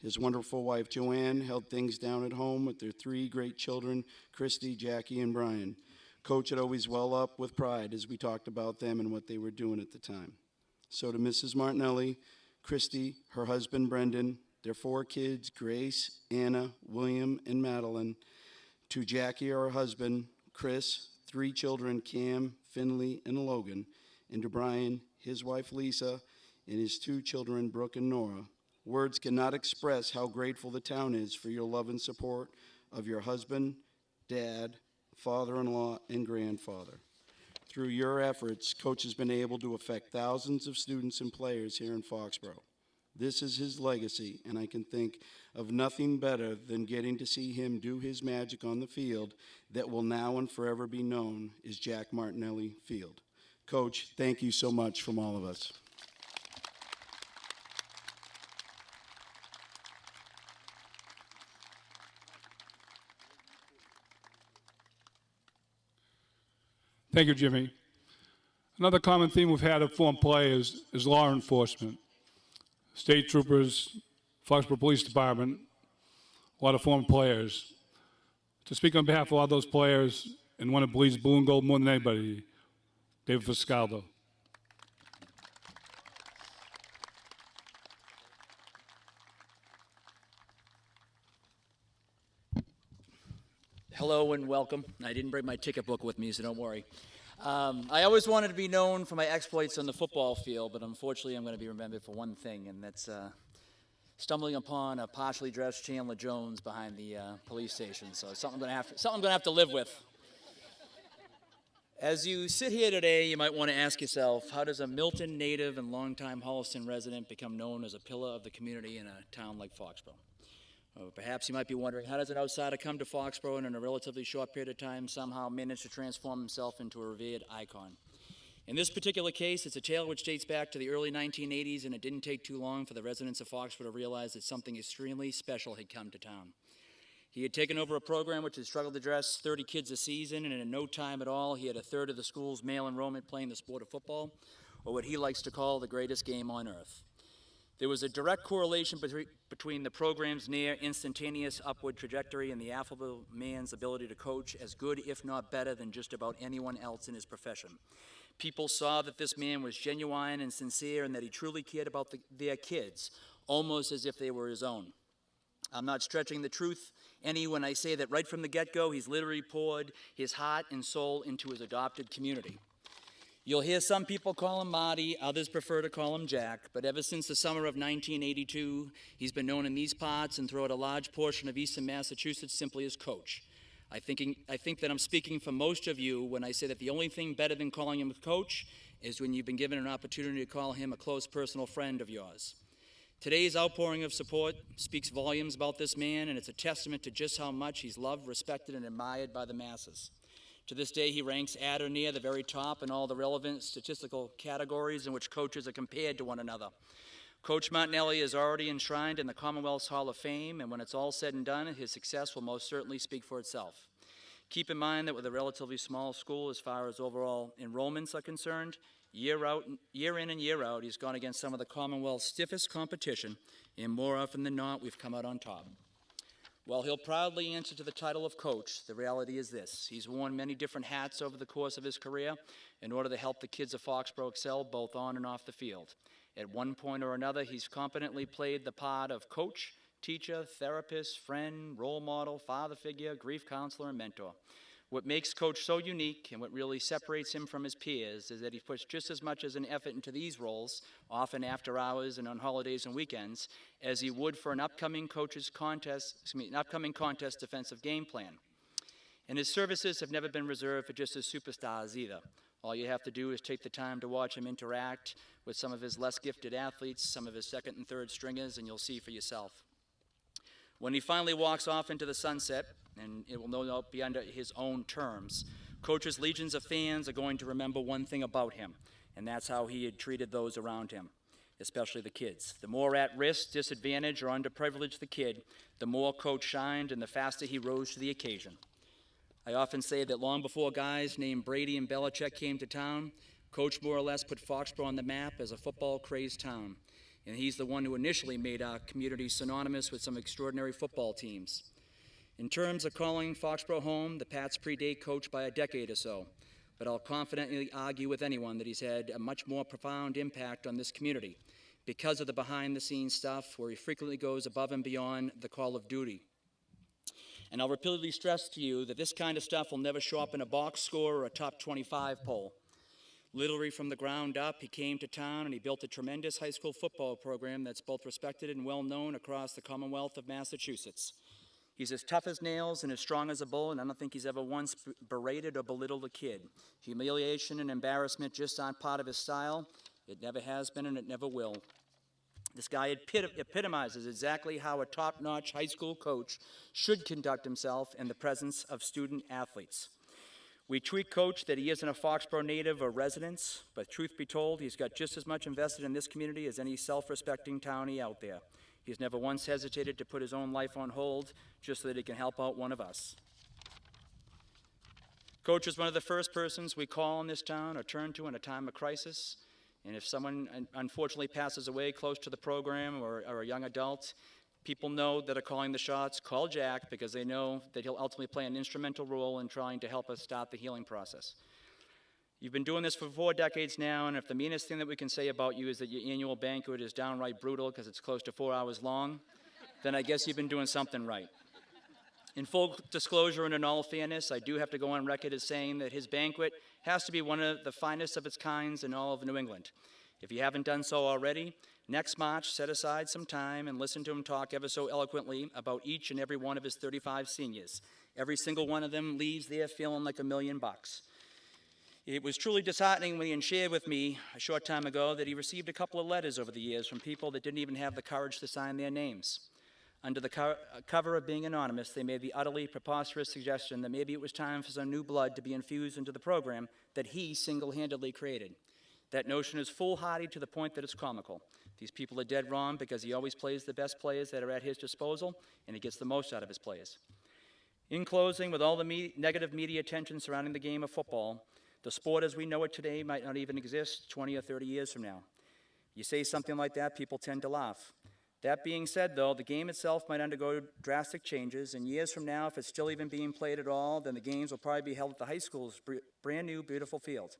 His wonderful wife, Joanne, held things down at home with their 3 great children, Christy, Jackie, and Brian. Coach would always well up with pride as we talked about them and what they were doing at the time. So to Mrs. Martinelli, Christy, her husband Brendan, their 4 kids, Grace, Anna, William, and Madeline, to Jackie, her husband, Chris, 3 children, Cam, Finley, and Logan, and to Brian, his wife Lisa, and his 2 children, Brooke and Nora. Words cannot express how grateful the town is for your love and support of your husband, dad, father-in-law, and grandfather. Through your efforts, Coach has been able to affect thousands of students and players here in Foxborough. This is his legacy, and I can think of nothing better than getting to see him do his magic on the field that will now and forever be known as Jack Martinelli Field. Coach, thank you so much from all of us. Thank you, Jimmy. Another common theme we've had of former players is law enforcement. State troopers, Foxborough Police Department, a lot of former players. To speak on behalf of all those players and one who believes blue and gold more than anybody, David Foscaldo. Hello and welcome. I didn't bring my ticket book with me, so don't worry. I always wanted to be known for my exploits on the football field, but unfortunately I'm going to be remembered for one thing, and that's stumbling upon a partially dressed Chandler Jones behind the police station. So it's something I'm going to have to live with. As you sit here today, you might want to ask yourself, how does a Milton native and longtime Holliston resident become known as a pillar of the community in a town like Foxborough? Or perhaps you might be wondering, how does an outsider come to Foxborough and in a relatively short period of time somehow manage to transform himself into a revered icon? In this particular case, it's a tale which dates back to the early 1980s, and it didn't take too long for the residents of Foxborough to realize that something extremely special had come to town. He had taken over a program which had struggled to dress 30 kids a season, and in no time at all, he had a third of the school's male enrollment playing the sport of football, or what he likes to call the greatest game on earth. There was a direct correlation between the program's near instantaneous upward trajectory and the affable man's ability to coach as good, if not better, than just about anyone else in his profession. People saw that this man was genuine and sincere and that he truly cared about their kids, almost as if they were his own. I'm not stretching the truth any when I say that right from the get-go, he's literally poured his heart and soul into his adopted community. You'll hear some people call him Marty, others prefer to call him Jack, but ever since the summer of 1982, he's been known in these parts and throughout a large portion of eastern Massachusetts simply as Coach. I think that I'm speaking for most of you when I say that the only thing better than calling him Coach is when you've been given an opportunity to call him a close personal friend of yours. Today's outpouring of support speaks volumes about this man, and it's a testament to just how much he's loved, respected, and admired by the masses. To this day, he ranks at or near the very top in all the relevant statistical categories in which coaches are compared to one another. Coach Martinelli is already enshrined in the Commonwealth's Hall of Fame, and when it's all said and done, his success will most certainly speak for itself. Keep in mind that with a relatively small school as far as overall enrollments are concerned, year in and year out, he's gone against some of the Commonwealth's stiffest competition, and more often than not, we've come out on top. While he'll proudly answer to the title of coach, the reality is this: he's worn many different hats over the course of his career in order to help the kids of Foxborough excel both on and off the field. At one point or another, he's competently played the part of coach, teacher, therapist, friend, role model, father figure, grief counselor, and mentor. What makes Coach so unique and what really separates him from his peers is that he puts just as much as an effort into these roles, often after hours and on holidays and weekends, as he would for an upcoming contest defensive game plan. And his services have never been reserved for just his superstars either. All you have to do is take the time to watch him interact with some of his less gifted athletes, some of his second and third stringers, and you'll see for yourself. When he finally walks off into the sunset, and it will no doubt be under his own terms, Coach's legions of fans are going to remember one thing about him, and that's how he had treated those around him, especially the kids. The more at risk, disadvantaged, or underprivileged the kid, the more Coach shined and the faster he rose to the occasion. I often say that long before guys named Brady and Belichick came to town, Coach more or less put Foxborough on the map as a football-crazed town. And he's the one who initially made our community synonymous with some extraordinary football teams. In terms of calling Foxborough home, the Pats predate Coach by a decade or so, but I'll confidently argue with anyone that he's had a much more profound impact on this community because of the behind-the-scenes stuff where he frequently goes above and beyond the call of duty. And I'll repeatedly stress to you that this kind of stuff will never show up in a box score or a top 25 poll. Literally from the ground up, he came to town and he built a tremendous high school football program that's both respected and well known across the Commonwealth of Massachusetts. He's as tough as nails and as strong as a bull, and I don't think he's ever once berated or belittled a kid. Humiliation and embarrassment just aren't part of his style. It never has been and it never will. This guy epitomizes exactly how a top-notch high school coach should conduct himself in the presence of student athletes. We tweet Coach that he isn't a Foxborough native or resident, but truth be told, he's got just as much invested in this community as any self-respecting townie out there. He's never once hesitated to put his own life on hold just so that he can help out one of us. Coach is one of the first persons we call in this town or turn to in a time of crisis. And if someone unfortunately passes away close to the program or a young adult, people know that are calling the shots, call Jack, because they know that he'll ultimately play an instrumental role in trying to help us start the healing process. You've been doing this for 4 decades now, and if the meanest thing that we can say about you is that your annual banquet is downright brutal because it's close to 4 hours long, then I guess you've been doing something right. In full disclosure and in all fairness, I do have to go on record as saying that his banquet has to be one of the finest of its kinds in all of New England. If you haven't done so already, next March, set aside some time and listen to him talk ever so eloquently about each and every one of his 35 seniors. Every single one of them leaves there feeling like $1 million. It was truly disheartening when he shared with me a short time ago that he received a couple of letters over the years from people that didn't even have the courage to sign their names. Under the cover of being anonymous, they made the utterly preposterous suggestion that maybe it was time for some new blood to be infused into the program that he single-handedly created. That notion is foolhardy to the point that it's comical. These people are dead wrong because he always plays the best players that are at his disposal, and he gets the most out of his players. In closing, with all the negative media attention surrounding the game of football, the sport as we know it today might not even exist 20 or 30 years from now. You say something like that, people tend to laugh. That being said, though, the game itself might undergo drastic changes, and years from now, if it's still even being played at all, then the games will probably be held at the high school's brand new, beautiful field.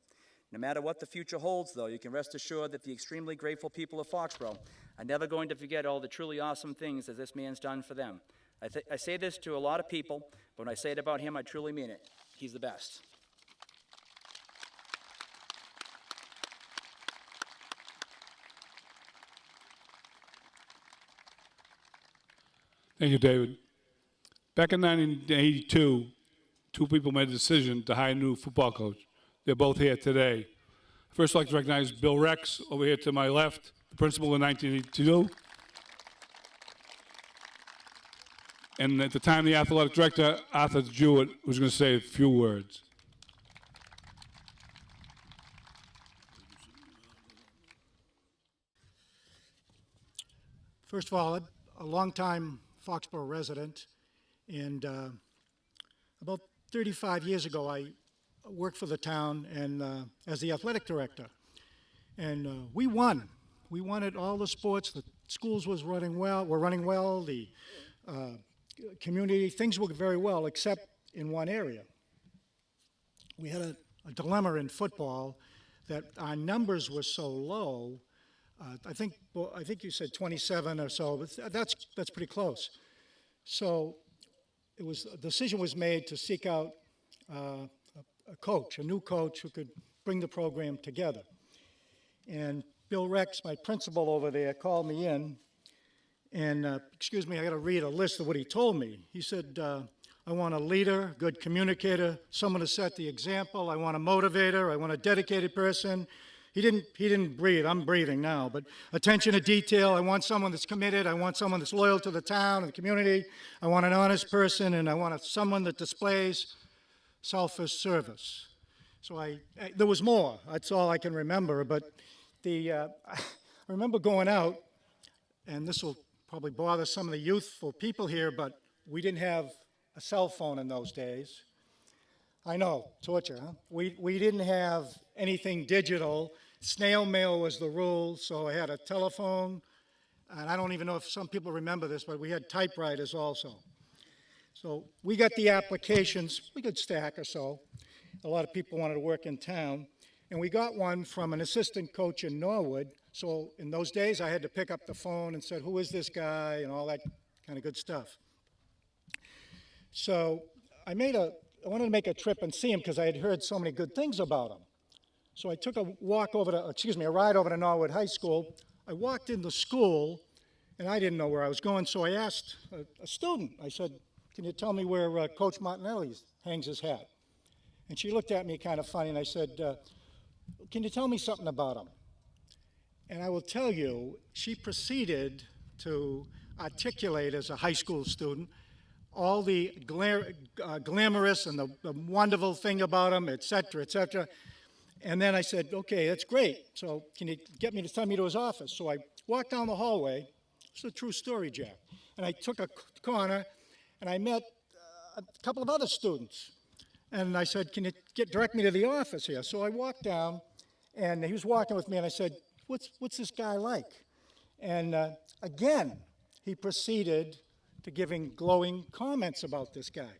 No matter what the future holds, though, you can rest assured that the extremely grateful people of Foxborough are never going to forget all the truly awesome things that this man's done for them. I say this to a lot of people, but when I say it about him, I truly mean it. He's the best. Thank you, David. Back in 1982, 2 people made a decision to hire a new football coach. They're both here today. First, I'd like to recognize Bill Rex over here to my left, the principal in 1982. And at the time, the athletic director, Arthur Jewitt, was going to say a few words. First of all, a longtime Foxborough resident, and about 35 years ago, I worked for the town and as the athletic director, and we won. We won at all the sports. The schools were running well. The community, things worked very well, except in one area. We had a dilemma in football that our numbers were so low. I think you said 27 or so, but that's pretty close. So a decision was made to seek out a new coach who could bring the program together. And Bill Rex, my principal over there, called me in, and excuse me, I got to read a list of what he told me. He said, I want a leader, good communicator, someone to set the example. I want a motivator. I want a dedicated person. He didn't breathe. I'm breathing now. But attention to detail. I want someone that's committed. I want someone that's loyal to the town and the community. I want an honest person, and I want someone that displays selfless service. So there was more. That's all I can remember. But I remember going out, and this will probably bother some of the youthful people here, but we didn't have a cell phone in those days. I know, torture, huh? We didn't have anything digital. Snail mail was the rule, so I had a telephone, and I don't even know if some people remember this, but we had typewriters also. So we got the applications, we could stack or so. A lot of people wanted to work in town, and we got one from an assistant coach in Norwood. So in those days, I had to pick up the phone and said, who is this guy, and all that kind of good stuff. So I wanted to make a trip and see him because I had heard so many good things about him. So I took a ride over to Norwood High School. I walked into school, and I didn't know where I was going, so I asked a student. I said, can you tell me where Coach Martinelli hangs his hat? And she looked at me kind of funny, and I said, can you tell me something about him? And I will tell you, she proceeded to articulate as a high school student all the glamorous and the wonderful thing about him, et cetera, et cetera. And then I said, okay, that's great. So can you send me to his office? So I walked down the hallway. It's a true story, Jack. And I took a corner, and I met a couple of other students. And I said, can you direct me to the office here? So I walked down, and he was walking with me, and I said, what's this guy like? And again, he proceeded to giving glowing comments about this guy.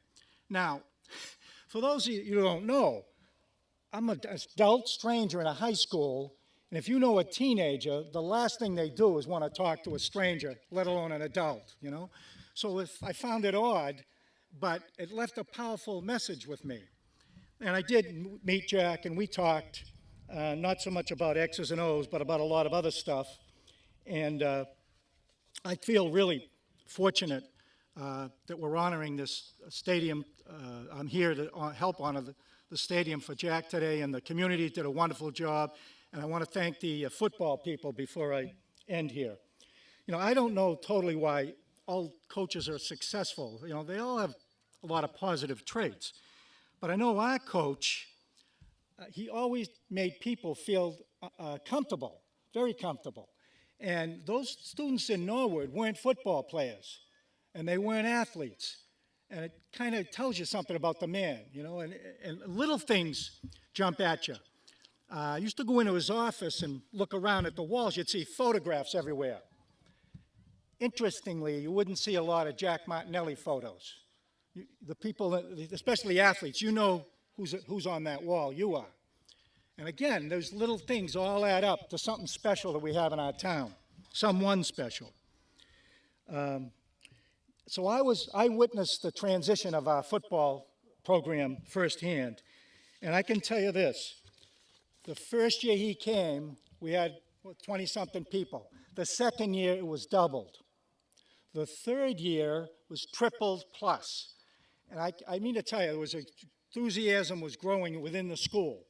Now, for those of you who don't know, I'm an adult stranger in a high school, and if you know a teenager, the last thing they do is want to talk to a stranger, let alone an adult, you know? So I found it odd, but it left a powerful message with me. And I did meet Jack, and we talked, not so much about X's and O's, but about a lot of other stuff. And I feel really fortunate that we're honoring this stadium. I'm here to help honor the stadium for Jack today, and the community did a wonderful job. And I want to thank the football people before I end here. You know, I don't know totally why all coaches are successful. You know, they all have a lot of positive traits. But I know our coach, he always made people feel comfortable, very comfortable. And those students in Norwood weren't football players, and they weren't athletes. And it kind of tells you something about the man, you know, and little things jump at you. I used to go into his office and look around at the walls. You'd see photographs everywhere. Interestingly, you wouldn't see a lot of Jack Martinelli photos. The people, especially athletes, you know who's on that wall. You are. And again, those little things all add up to something special that we have in our town, someone special. So I witnessed the transition of our football program firsthand, and I can tell you this. The first year he came, we had 20-something people. The second year, it was doubled. The third year was tripled plus. And I mean to tell you, enthusiasm was growing within the school.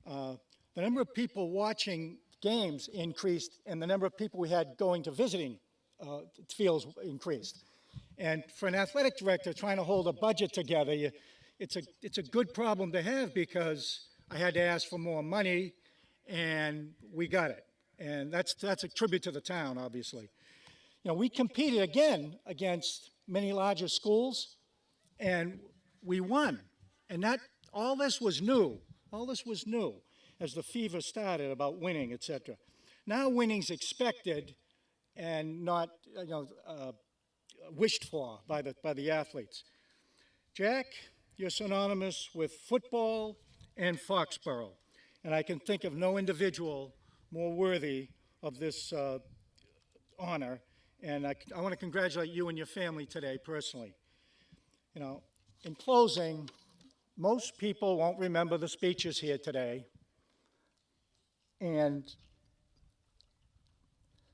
The number of people watching games increased, and the number of people we had going to visiting fields increased. And for an athletic director trying to hold a budget together, it's a good problem to have, because I had to ask for more money, and we got it. And that's a tribute to the town, obviously. You know, we competed again against many larger schools, and we won. And all this was new. All this was new as the fever started about winning, etc. Now winning's expected and not, wished for by the athletes. Jack, you're synonymous with football and Foxborough, and I can think of no individual more worthy of this honor, and I want to congratulate you and your family today personally. You know, in closing, most people won't remember the speeches here today, and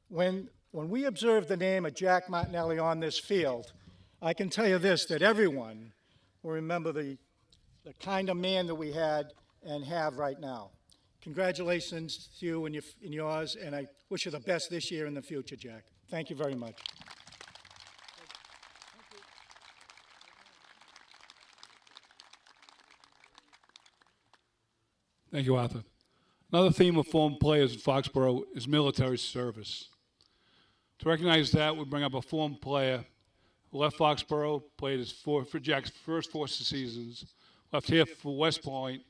when we observe the name of Jack Martinelli on this field, I can tell you this, that everyone will remember the kind of man that we had and have right now. Congratulations to you and yours, and I wish you the best this year and the future, Jack. Thank you very much. Thank you, Arthur. Another theme of former players in Foxborough is military service. To recognize that, we bring up a former player who left Foxborough, played for Jack's first 4 seasons, left here for West Point,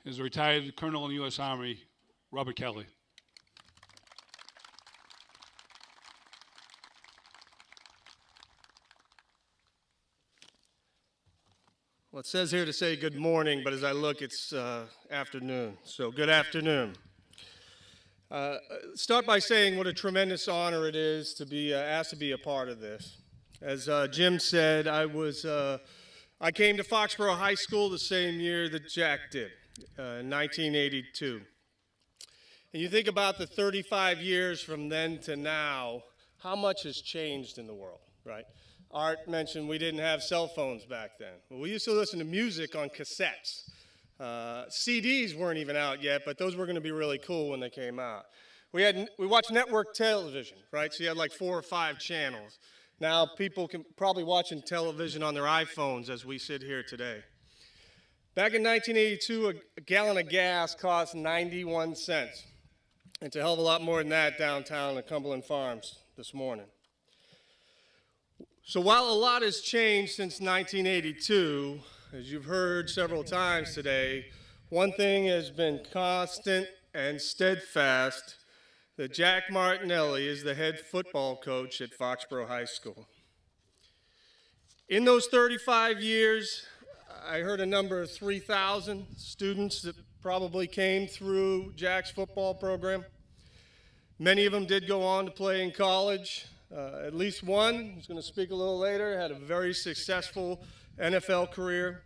and is a retired colonel in the U.S. Army, Robert Kelly. Well, it says here to say good morning, but as I look, it's afternoon. So good afternoon. Start by saying what a tremendous honor it is to be asked to be a part of this. As Jim said, I came to Foxborough High School the same year that Jack did, in 1982. And you think about the 35 years from then to now, how much has changed in the world, right? Art mentioned we didn't have cell phones back then. Well, we used to listen to music on cassettes. CDs weren't even out yet, but those were going to be really cool when they came out. We watched network television, right? So you had like 4 or 5 channels. Now people can probably watching television on their iPhones as we sit here today. Back in 1982, a gallon of gas cost 91 cents. It's a hell of a lot more than that downtown at Cumberland Farms this morning. So while a lot has changed since 1982, as you've heard several times today, one thing has been constant and steadfast, that Jack Martinelli is the head football coach at Foxborough High School. In those 35 years, I heard a number of 3,000 students that probably came through Jack's football program. Many of them did go on to play in college. At least one, who's going to speak a little later, had a very successful NFL career.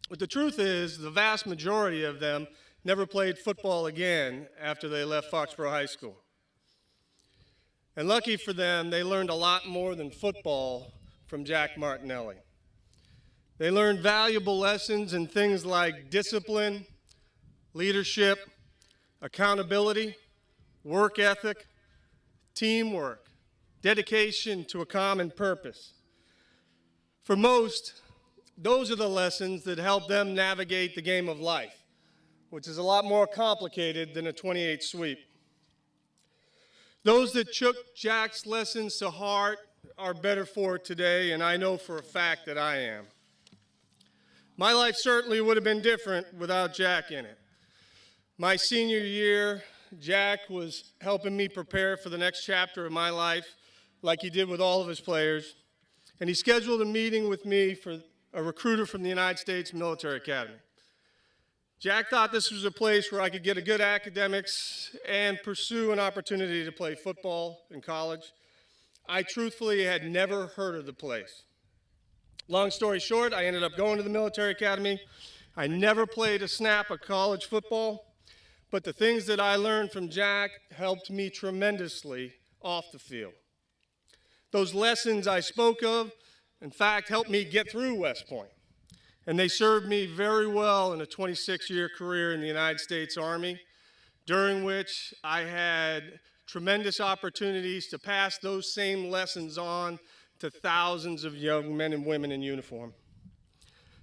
But the truth is, the vast majority of them never played football again after they left Foxborough High School. And lucky for them, they learned a lot more than football from Jack Martinelli. They learned valuable lessons in things like discipline, leadership, accountability, work ethic, teamwork, dedication to a common purpose. For most, those are the lessons that help them navigate the game of life, which is a lot more complicated than a 28 sweep. Those that took Jack's lessons to heart are better for it today, and I know for a fact that I am. My life certainly would have been different without Jack in it. My senior year, Jack was helping me prepare for the next chapter of my life, like he did with all of his players, and he scheduled a meeting with me for a recruiter from the United States Military Academy. Jack thought this was a place where I could get a good academics and pursue an opportunity to play football in college. I truthfully had never heard of the place. Long story short, I ended up going to the military academy. I never played a snap of college football, but the things that I learned from Jack helped me tremendously off the field. Those lessons I spoke of, in fact, helped me get through West Point. And they served me very well in a 26-year career in the United States Army, during which I had tremendous opportunities to pass those same lessons on to thousands of young men and women in uniform.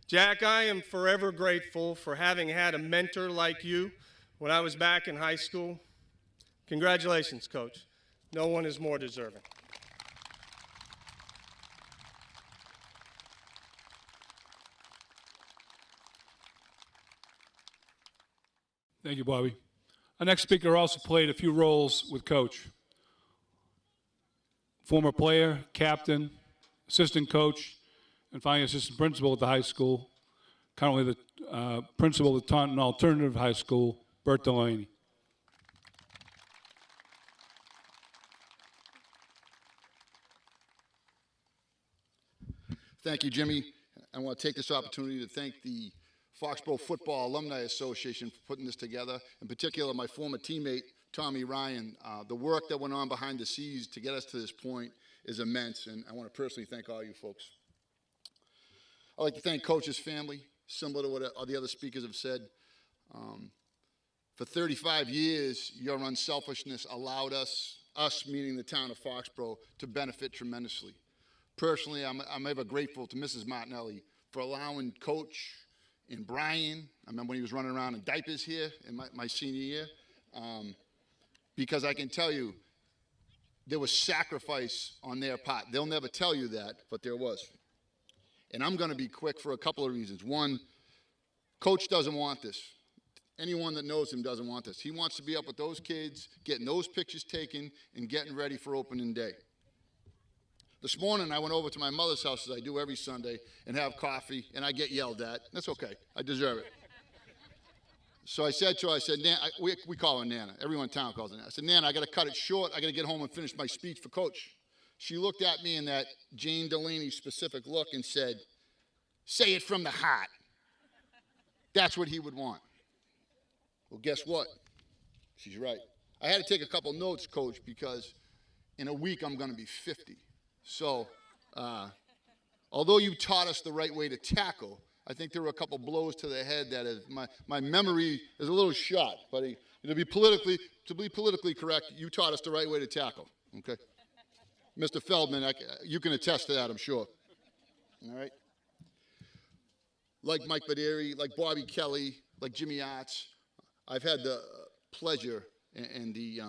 Jack, I am forever grateful for having had a mentor like you when I was back in high school. Congratulations, Coach. No one is more deserving. Thank you, Bobby. Our next speaker also played a few roles with Coach. Former player, captain, assistant coach, and finally assistant principal at the high school. Currently the principal of the Taunton Alternative High School, Bert Delaney. Thank you, Jimmy. I want to take this opportunity to thank the Foxborough Football Alumni Association for putting this together. In particular, my former teammate, Tommy Ryan. The work that went on behind the scenes to get us to this point is immense, and I want to personally thank all you folks. I'd like to thank Coach's family, similar to what all the other speakers have said. For 35 years, your unselfishness allowed us meaning the town of Foxborough, to benefit tremendously. Personally, I'm ever grateful to Mrs. Martinelli for allowing Coach and Brian, I remember when he was running around in diapers here in my senior year, because I can tell you, there was sacrifice on their part. They'll never tell you that, but there was. And I'm going to be quick for a couple of reasons. One, Coach doesn't want this. Anyone that knows him doesn't want this. He wants to be up with those kids, getting those pictures taken, and getting ready for opening day. This morning, I went over to my mother's house, as I do every Sunday, and have coffee, and I get yelled at. That's okay. I deserve it. So I said to her, Nana, we call her Nana. Everyone in town calls her Nana. I said, Nana, I got to cut it short. I got to get home and finish my speech for Coach. She looked at me in that Jane Delaney specific look and said, say it from the heart. That's what he would want. Well, guess what? She's right. I had to take a couple notes, Coach, because in a week I'm going to be 50. So, although you taught us the right way to tackle, I think there were a couple blows to the head that is, my memory is a little shot. But to be politically correct, you taught us the right way to tackle. Okay, Mr. Feldman, you can attest to that, I'm sure. All right. Like Mike Bordieri, like Bobby Kelly, like Jimmy Artz, I've had the pleasure and the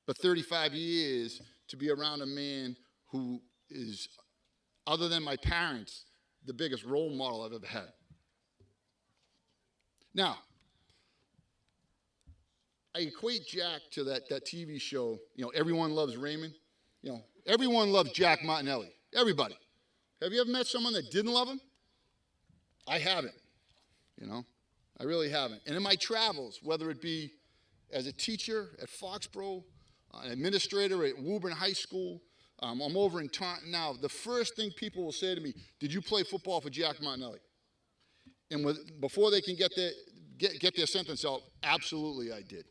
for 35 years to be around a man who is, other than my parents, the biggest role model I've ever had. Now, I equate Jack to that TV show, Everyone Loves Raymond. Everyone loves Jack Martinelli. Everybody. Have you ever met someone that didn't love him? I haven't, I really haven't. And in my travels, whether it be as a teacher at Foxborough, an administrator at Woburn High School, I'm over in Taunton now, the first thing people will say to me, did you play football for Jack Martinelli? And before they can get their sentence out, absolutely I did.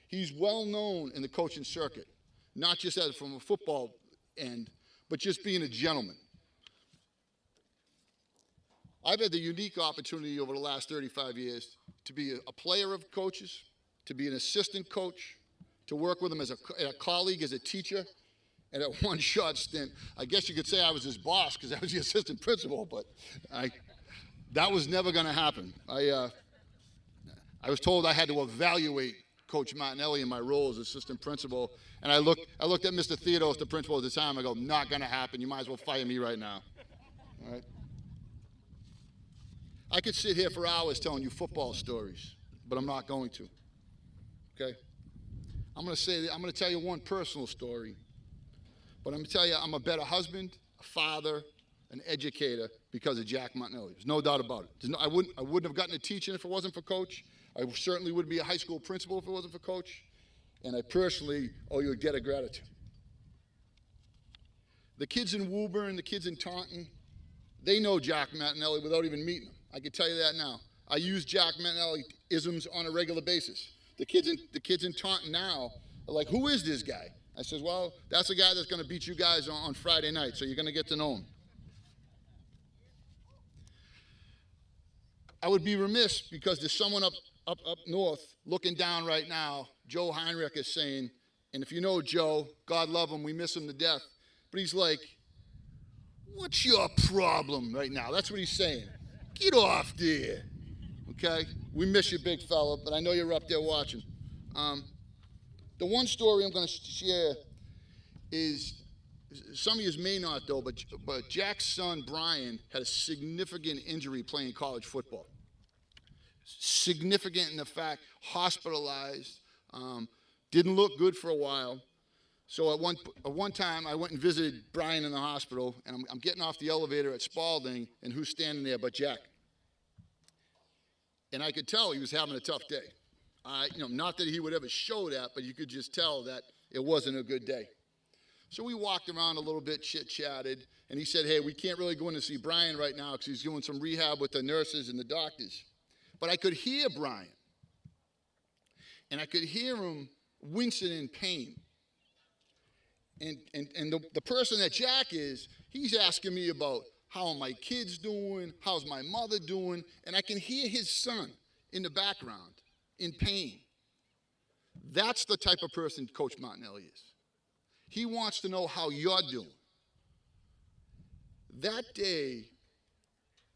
He's well known in the coaching circuit, not just from a football end, but just being a gentleman. I've had the unique opportunity over the last 35 years to be a player of coaches, to be an assistant coach, to work with him as a colleague, as a teacher, and at one short stint, I guess you could say I was his boss because I was the assistant principal, but that was never going to happen. I was told I had to evaluate Coach Martinelli in my role as assistant principal, and I looked at Mr. Theodos, the principal at the time. I go, not going to happen. You might as well fire me right now. All right. I could sit here for hours telling you football stories, but I'm not going to. Okay? I'm going to tell you one personal story, but I'm going to tell you I'm a better husband, a father, an educator because of Jack Martinelli. There's no doubt about it. I wouldn't have gotten to teaching if it wasn't for Coach. I certainly would be a high school principal if it wasn't for Coach. And I personally owe you a debt of gratitude. The kids in Woburn, the kids in Taunton, they know Jack Martinelli without even meeting him. I can tell you that now. I use Jack Martinelli isms on a regular basis. The kids in Taunton now are like, who is this guy? I says, well, that's the guy that's going to beat you guys on Friday night, so you're going to get to know him. I would be remiss because there's someone up north looking down right now. Joe Heinrich is saying, and if you know Joe, God love him, we miss him to death. But he's like, what's your problem right now? That's what he's saying. Get off there. Okay? We miss you, big fella, but I know you're up there watching. The one story I'm going to share is, some of you may not though, but Jack's son, Brian, had a significant injury playing college football. Significant in the fact, hospitalized, didn't look good for a while. So at one time, I went and visited Brian in the hospital, and I'm getting off the elevator at Spalding, and who's standing there but Jack? And I could tell he was having a tough day. Not that he would ever show that, but you could just tell that it wasn't a good day. So we walked around a little bit, chit-chatted, and he said, hey, we can't really go in to see Brian right now because he's doing some rehab with the nurses and the doctors. But I could hear Brian, and I could hear him wincing in pain. And the person that Jack is, he's asking me about how are my kids doing, how's my mother doing, and I can hear his son in the background in pain. That's the type of person Coach Martinelli is. He wants to know how you're doing. That day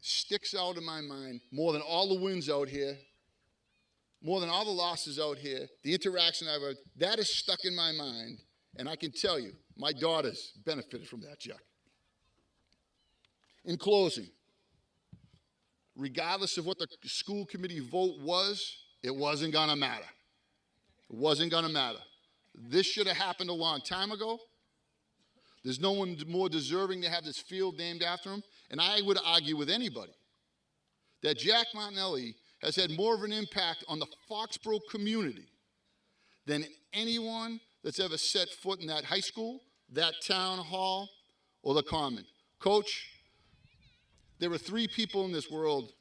sticks out in my mind more than all the wins out here, more than all the losses out here, the interaction I've had. That is stuck in my mind, and I can tell you, my daughters benefited from that, Jack. In closing, regardless of what the school committee vote was, it wasn't going to matter. It wasn't going to matter. This should have happened a long time ago. There's no one more deserving to have this field named after him. And I would argue with anybody that Jack Martinelli has had more of an impact on the Foxborough community than anyone that's ever set foot in that high school, that town hall, or the common. Coach, there are 3 people in this world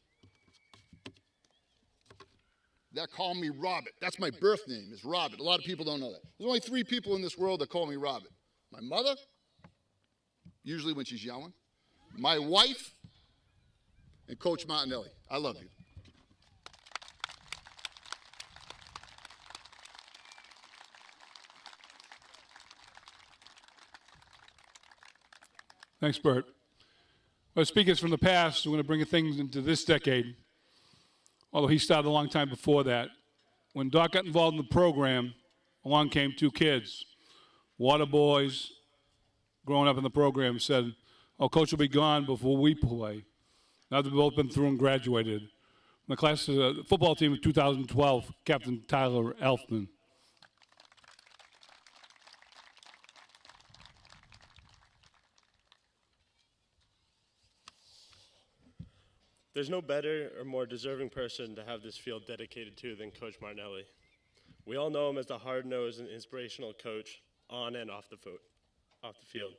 that call me Robert. That's my birth name, is Robert. A lot of people don't know that. There's only 3 people in this world that call me Robert. My mother, usually when she's yelling, my wife, and Coach Martinelli. I love you. Thanks, Bert. Well, speakers from the past, we're going to bring things into this decade, although he started a long time before that. When Doc got involved in the program, along came 2 kids, water boys, growing up in the program, said, oh, Coach will be gone before we play. Now they've both been through and graduated. The class, football team of 2012, Captain Tyler Elfman. There's no better or more deserving person to have this field dedicated to than Coach Martinelli. We all know him as the hard-nosed and inspirational coach on and off the field.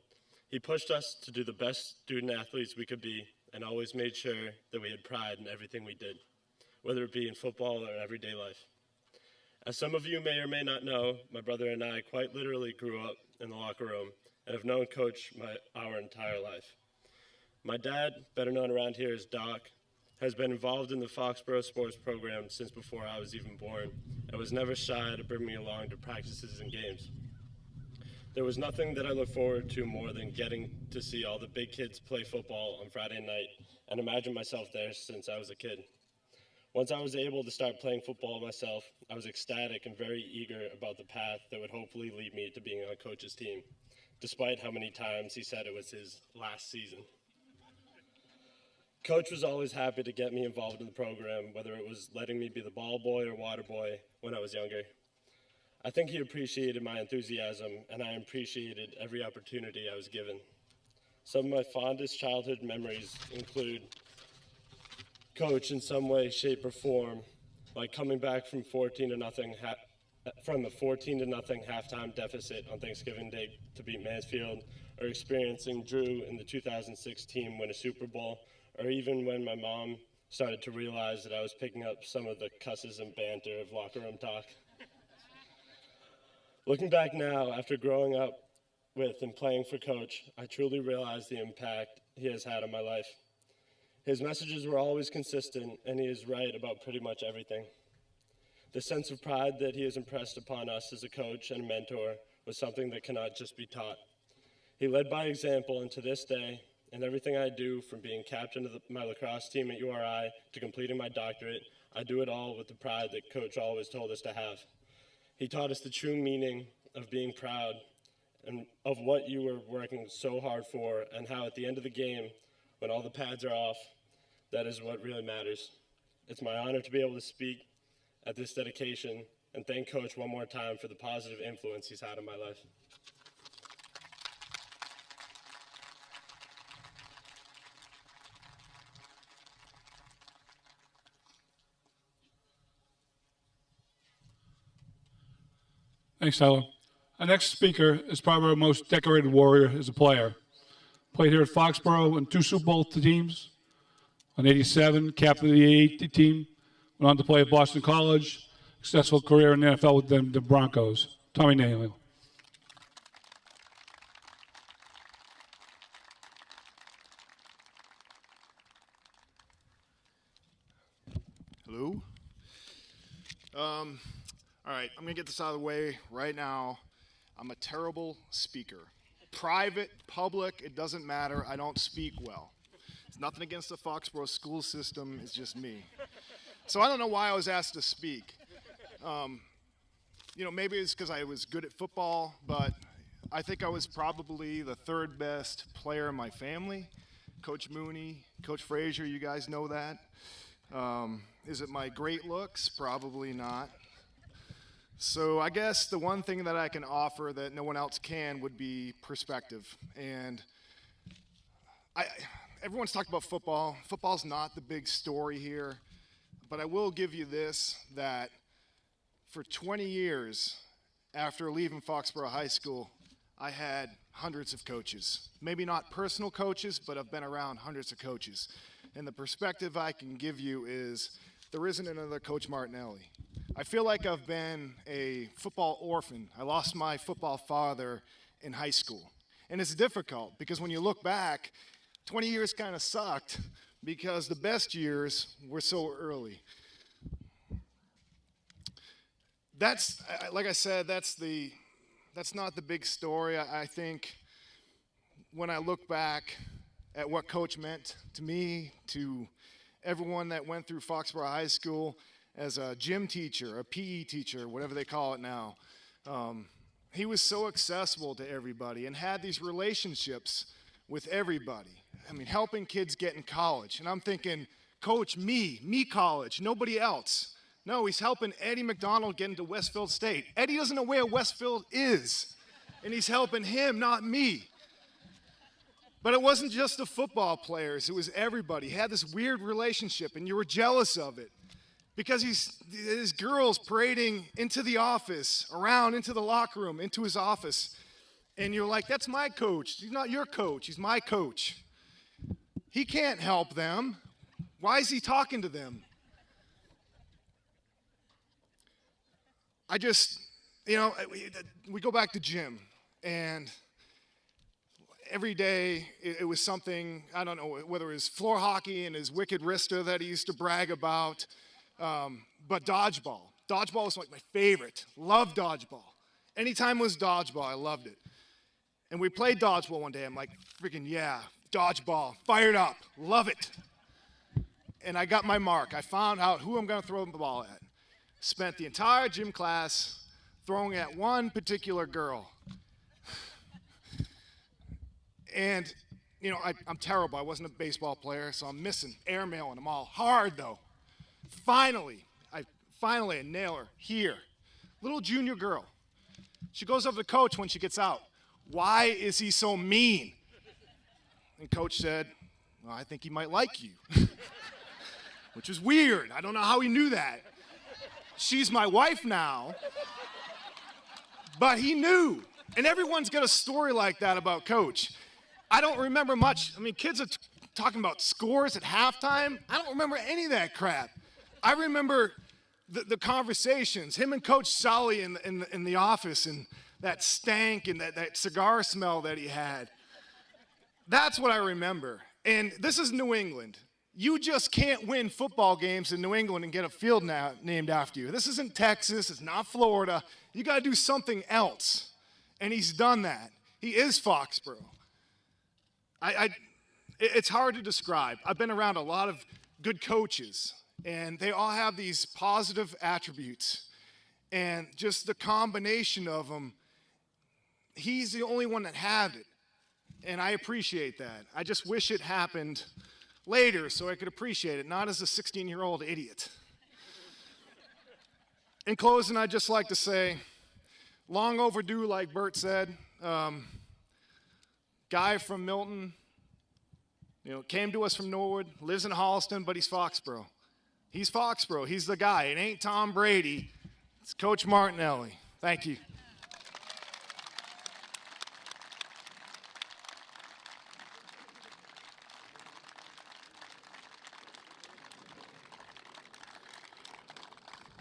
He pushed us to do the best student athletes we could be and always made sure that we had pride in everything we did, whether it be in football or everyday life. As some of you may or may not know, my brother and I quite literally grew up in the locker room and have known Coach our entire life. My dad, better known around here as Doc, has been involved in the Foxborough sports program since before I was even born and was never shy to bring me along to practices and games. There was nothing that I look forward to more than getting to see all the big kids play football on Friday night and imagine myself there since I was a kid. Once I was able to start playing football myself, I was ecstatic and very eager about the path that would hopefully lead me to being on Coach's team, despite how many times he said it was his last season. Coach was always happy to get me involved in the program, whether it was letting me be the ball boy or water boy when I was younger. I think he appreciated my enthusiasm, and I appreciated every opportunity I was given. Some of my fondest childhood memories include Coach in some way, shape, or form, like coming back from 14-0 halftime deficit on Thanksgiving Day to beat Mansfield, or experiencing Drew in the 2006 team win a Super Bowl, or even when my mom started to realize that I was picking up some of the cusses and banter of locker room talk. Looking back now, after growing up with and playing for Coach, I truly realize the impact he has had on my life. His messages were always consistent, and he is right about pretty much everything. The sense of pride that he has impressed upon us as a coach and a mentor was something that cannot just be taught. He led by example, and to this day, in everything I do, from being captain of my lacrosse team at URI to completing my doctorate, I do it all with the pride that Coach always told us to have. He taught us the true meaning of being proud and of what you were working so hard for, and how at the end of the game, when all the pads are off, that is what really matters. It's my honor to be able to speak at this dedication and thank Coach one more time for the positive influence he's had in my life. Thanks, Tyler. Our next speaker is probably our most decorated warrior as a player. Played here at Foxborough in 2 Super Bowl teams. On 87, captain of the 80 team. Went on to play at Boston College. Successful career in the NFL with the Broncos. Tommy Naylor. Hello. All right, I'm gonna get this out of the way right now. I'm a terrible speaker. Private, public, it doesn't matter. I don't speak well. It's nothing against the Foxborough school system. It's just me. So I don't know why I was asked to speak. Maybe it's because I was good at football, but I think I was probably the 3rd best player in my family. Coach Mooney, Coach Frazier, you guys know that. Is it my great looks? Probably not. So I guess the one thing that I can offer that no one else can would be perspective. And everyone's talked about football. Football's not the big story here. But I will give you this, that for 20 years after leaving Foxborough High School, I had hundreds of coaches. Maybe not personal coaches, but I've been around hundreds of coaches. And the perspective I can give you is there isn't another Coach Martinelli. I feel like I've been a football orphan. I lost my football father in high school. And it's difficult because when you look back, 20 years kind of sucked because the best years were so early. That's, like I said, that's not the big story. I think when I look back at what Coach meant to me, to everyone that went through Foxborough High School as a gym teacher, a PE teacher, whatever they call it now, he was so accessible to everybody and had these relationships with everybody. I mean, helping kids get in college. And I'm thinking, Coach, me college, nobody else. No, he's helping Eddie McDonald get into Westfield State. Eddie doesn't know where Westfield is, and he's helping him, not me. But it wasn't just the football players, it was everybody. He had this weird relationship, and you were jealous of it. Because his girls parading into the office, around, into the locker room, into his office. And you're like, that's my coach. He's not your coach, he's my coach. He can't help them. Why is he talking to them? I just, we go back to gym, and every day it was something, I don't know, whether it was floor hockey and his wicked wrister that he used to brag about, but dodgeball. Dodgeball was like my favorite. Loved dodgeball. Anytime it was dodgeball, I loved it. And we played dodgeball one day. I'm like, freaking yeah, dodgeball, fired up, love it. And I got my mark. I found out who I'm going to throw the ball at. Spent the entire gym class throwing at one particular girl. And, I'm terrible. I wasn't a baseball player, so I'm missing, airmailing them all. Hard, though. Finally, I nail her here. Little junior girl. She goes up to coach when she gets out. Why is he so mean? And coach said, well, I think he might like you. Which is weird. I don't know how he knew that. She's my wife now. But he knew. And everyone's got a story like that about Coach. I don't remember much. I mean, kids are talking about scores at halftime. I don't remember any of that crap. I remember the conversations, him and Coach Sully in the office, and that stank and that cigar smell that he had. That's what I remember. And this is New England. You just can't win football games in New England and get a field named after you. This isn't Texas. It's not Florida. You got to do something else. And he's done that. He is Foxborough. It's hard to describe. I've been around a lot of good coaches, and they all have these positive attributes. And just the combination of them, he's the only one that had it. And I appreciate that. I just wish it happened later so I could appreciate it, not as a 16-year-old idiot. In closing, I'd just like to say, long overdue, like Bert said. Guy from Milton, came to us from Norwood, lives in Holliston, but he's Foxborough. He's Foxborough. He's the guy. It ain't Tom Brady. It's Coach Martinelli. Thank you.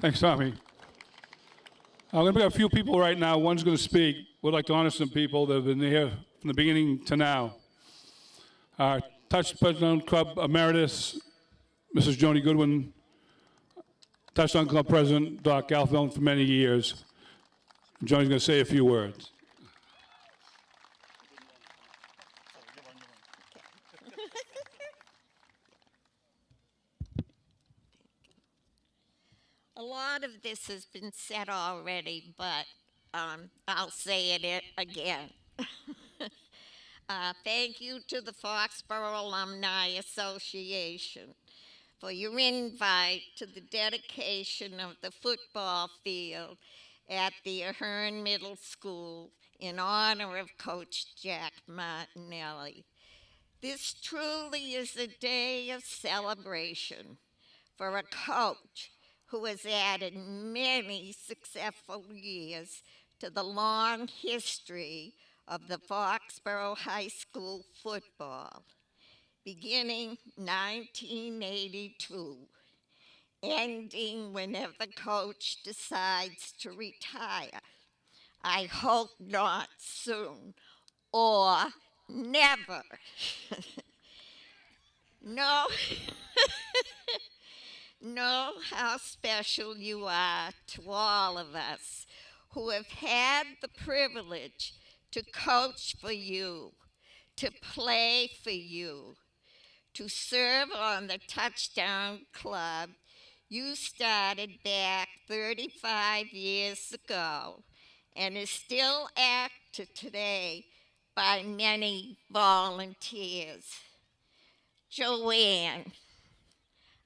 Thanks, Tommy. I'm going to bring up a few people right now. One's going to speak. We'd like to honor some people that have been here from the beginning to now. Our Touchdown Club Emeritus, Mrs. Joni Goodwin, Touchdown Club President, Doc Alfeld, for many years. Joni's going to say a few words. A lot of this has been said already, but I'll say it again. Thank you to the Foxborough Alumni Association for your invite to the dedication of the football field at the Ahern Middle School in honor of Coach Jack Martinelli. This truly is a day of celebration for a coach who has added many successful years to the long history of the Foxborough High School football, beginning 1982, ending whenever the coach decides to retire. I hope not soon or never. Know how special you are to all of us who have had the privilege to coach for you, to play for you, to serve on the Touchdown Club you started back 35 years ago and is still active today by many volunteers. Joanne,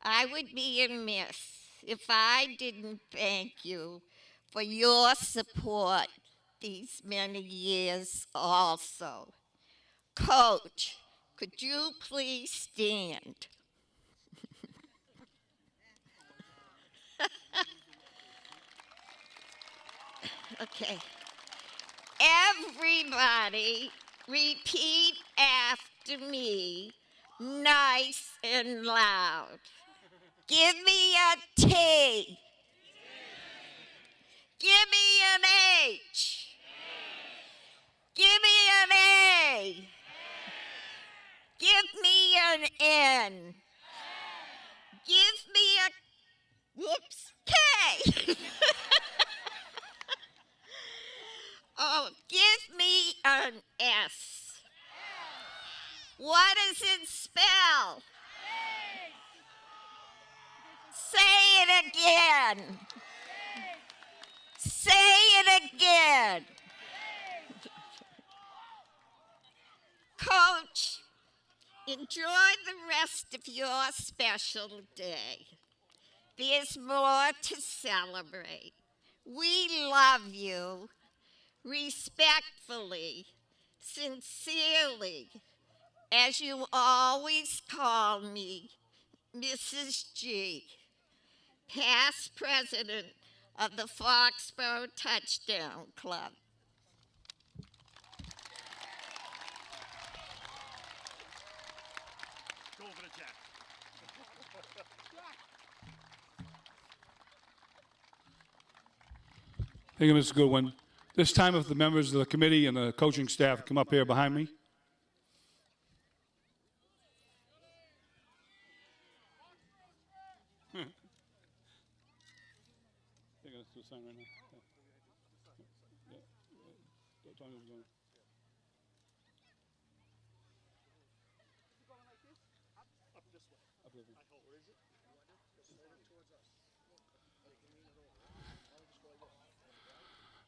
I would be amiss if I didn't thank you for your support these many years also. Coach, could you please stand? Okay. Everybody repeat after me, nice and loud. Give me a T. Give me an H. Give me an A. Give me an N. Give me a, whoops, K. Oh, give me an S. What does it spell? Say it again. Say it again. Coach, enjoy the rest of your special day. There's more to celebrate. We love you. Respectfully, sincerely, as you always call me, Mrs. G, past president of the Foxborough Touchdown Club. Go over to Jack. Thank you, Mr. Goodwin. This time, if the members of the committee and the coaching staff come up here behind me.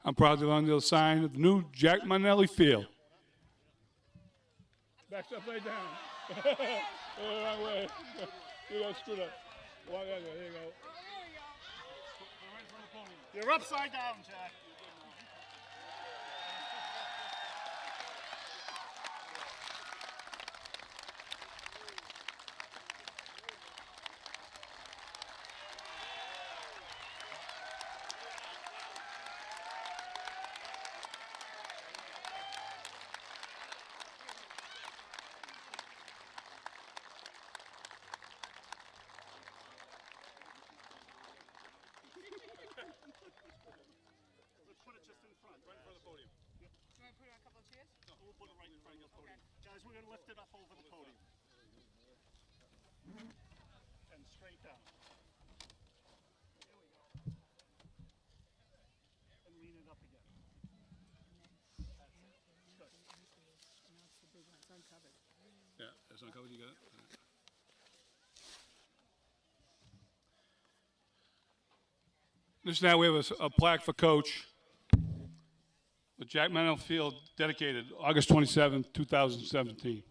I'm proud to unveil the sign of the new Jack Martinelli Field. Back upside down. Wrong way. You got screwed up. Walk that way. There you go. You're upside down, Jack. Guys, we're going to lift it up over the podium. And straight down. Here we go. And lean it up again. That's it. Good. Now it's the big one. It's uncovered. Yeah, it's uncovered. You got it? All right. This now we have a plaque for Coach. The Jack Martinelli Field dedicated August 27th, 2017.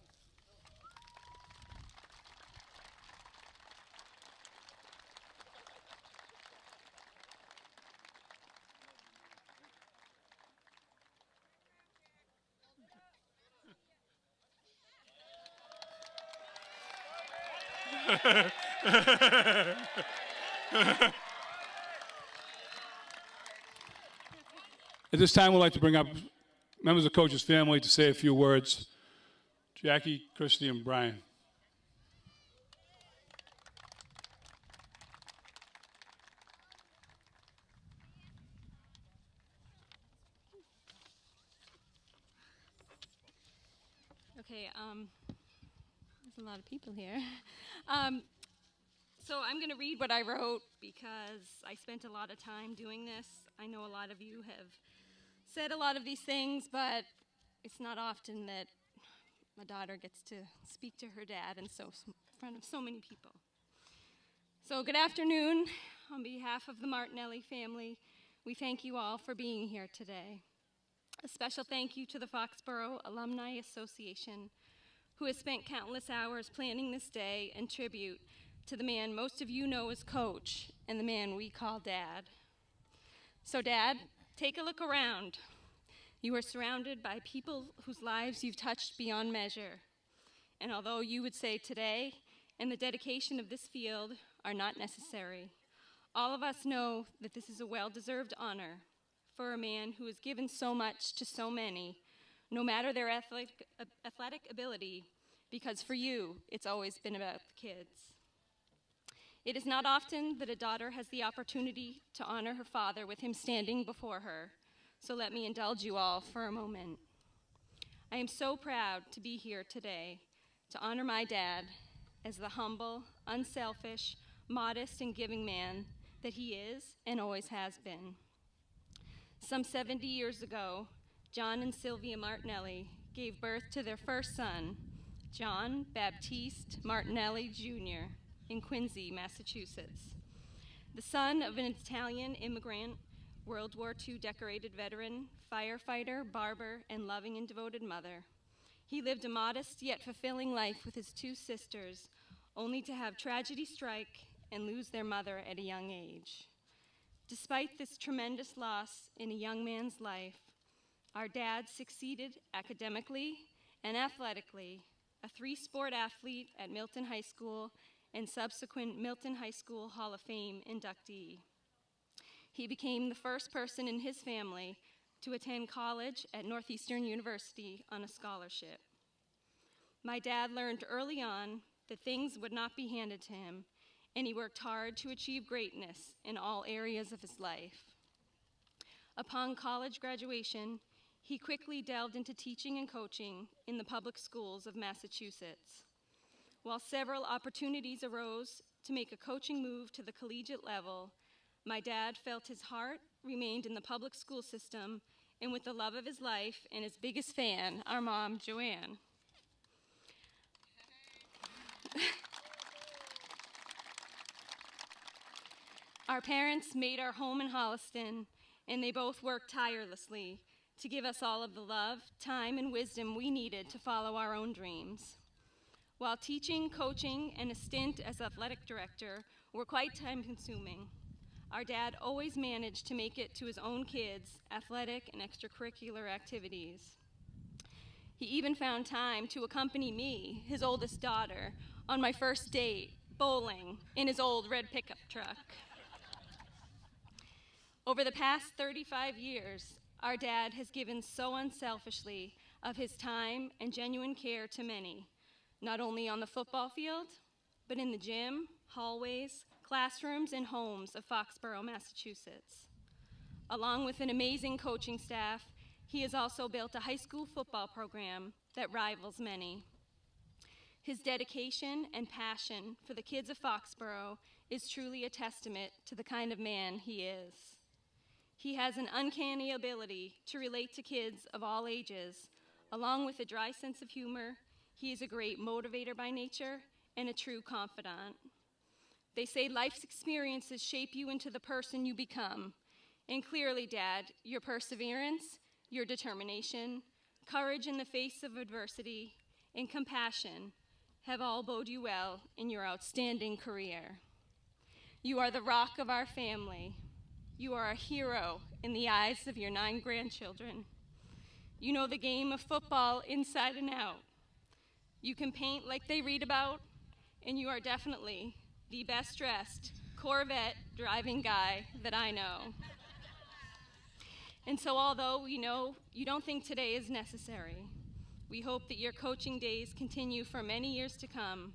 At this time, we'd like to bring up members of Coach's family to say a few words. Jackie, Christy, and Brian. Okay, there's a lot of people here. So I'm going to read what I wrote because I spent a lot of time doing this. I know a lot of you have said a lot of these things, but it's not often that my daughter gets to speak to her dad in front of so many people. So good afternoon. On behalf of the Martinelli family, we thank you all for being here today. A special thank you to the Foxborough Alumni Association, who has spent countless hours planning this day in tribute to the man most of you know as Coach and the man we call Dad. So Dad, take a look around. You are surrounded by people whose lives you've touched beyond measure. And although you would say today and the dedication of this field are not necessary, all of us know that this is a well-deserved honor for a man who has given so much to so many, no matter their athletic ability, because for you, it's always been about the kids. It is not often that a daughter has the opportunity to honor her father with him standing before her, so let me indulge you all for a moment. I am so proud to be here today to honor my dad as the humble, unselfish, modest, and giving man that he is and always has been. Some 70 years ago, John and Sylvia Martinelli gave birth to their first son, John Baptiste Martinelli, Jr., in Quincy, Massachusetts. The son of an Italian immigrant, World War II decorated veteran, firefighter, barber, and loving and devoted mother, he lived a modest yet fulfilling life with his two sisters, only to have tragedy strike and lose their mother at a young age. Despite this tremendous loss in a young man's life, our dad succeeded academically and athletically, a three-sport athlete at Milton High School and subsequent Milton High School Hall of Fame inductee. He became the first person in his family to attend college at Northeastern University on a scholarship. My dad learned early on that things would not be handed to him, and he worked hard to achieve greatness in all areas of his life. Upon college graduation, he quickly delved into teaching and coaching in the public schools of Massachusetts. While several opportunities arose to make a coaching move to the collegiate level, my dad felt his heart remained in the public school system and with the love of his life and his biggest fan, our mom, Joanne. Our parents made our home in Holliston, and they both worked tirelessly to give us all of the love, time, and wisdom we needed to follow our own dreams. While teaching, coaching, and a stint as athletic director were quite time-consuming, our dad always managed to make it to his own kids' athletic and extracurricular activities. He even found time to accompany me, his oldest daughter, on my first date, bowling, in his old red pickup truck. Over the past 35 years, our dad has given so unselfishly of his time and genuine care to many, not only on the football field, but in the gym, hallways, classrooms, and homes of Foxborough, Massachusetts. Along with an amazing coaching staff, he has also built a high school football program that rivals many. His dedication and passion for the kids of Foxborough is truly a testament to the kind of man he is. He has an uncanny ability to relate to kids of all ages. Along with a dry sense of humor, he is a great motivator by nature and a true confidant. They say life's experiences shape you into the person you become. And clearly, Dad, your perseverance, your determination, courage in the face of adversity, and compassion have all bode you well in your outstanding career. You are the rock of our family. You are a hero in the eyes of your 9 grandchildren. You know the game of football inside and out. You can paint like they read about, and you are definitely the best dressed Corvette driving guy that I know. And so although we know you don't think today is necessary, we hope that your coaching days continue for many years to come.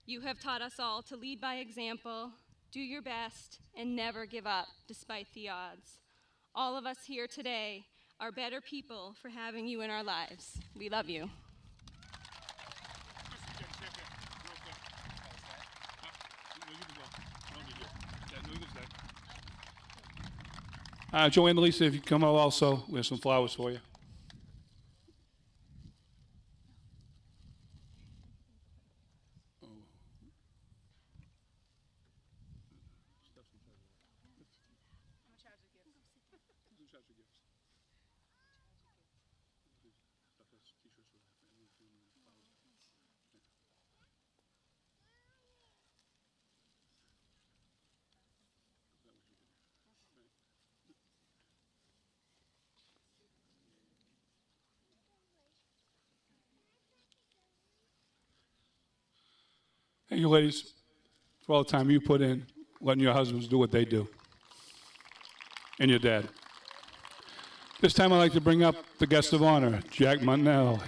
You have taught us all to lead by example, do your best, and never give up despite the odds. All of us here today are better people for having you in our lives. We love you. Joanne and Lisa, if you come out also, we have some flowers for you. Thank you, ladies, for all the time you put in letting your husbands do what they do, and your dad. This time I'd like to bring up the guest of honor, Jack Martinelli.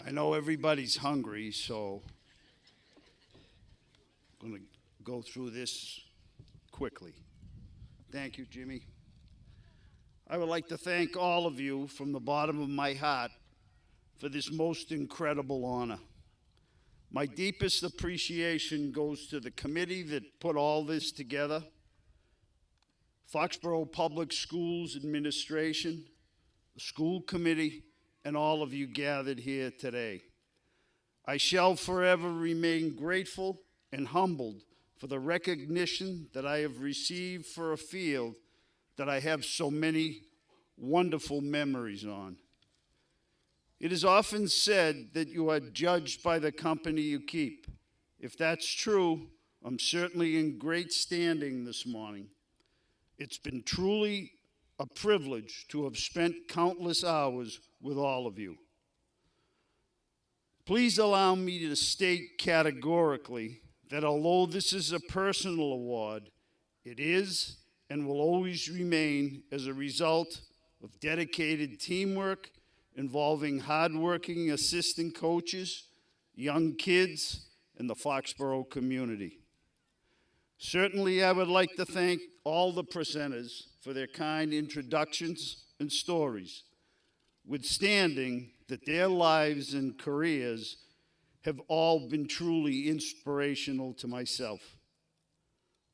I know everybody's hungry, so I'm going to go through this quickly. Thank you, Jimmy. I would like to thank all of you from the bottom of my heart for this most incredible honor. My deepest appreciation goes to the committee that put all this together, Foxborough Public Schools Administration, the school committee, and all of you gathered here today. I shall forever remain grateful and humbled for the recognition that I have received for a field that I have so many wonderful memories on. It is often said that you are judged by the company you keep. If that's true, I'm certainly in great standing this morning. It's been truly a privilege to have spent countless hours with all of you. Please allow me to state categorically that although this is a personal award, it is and will always remain as a result of dedicated teamwork involving hardworking assistant coaches, young kids, and the Foxborough community. Certainly, I would like to thank all the presenters for their kind introductions and stories, withstanding that their lives and careers have all been truly inspirational to myself.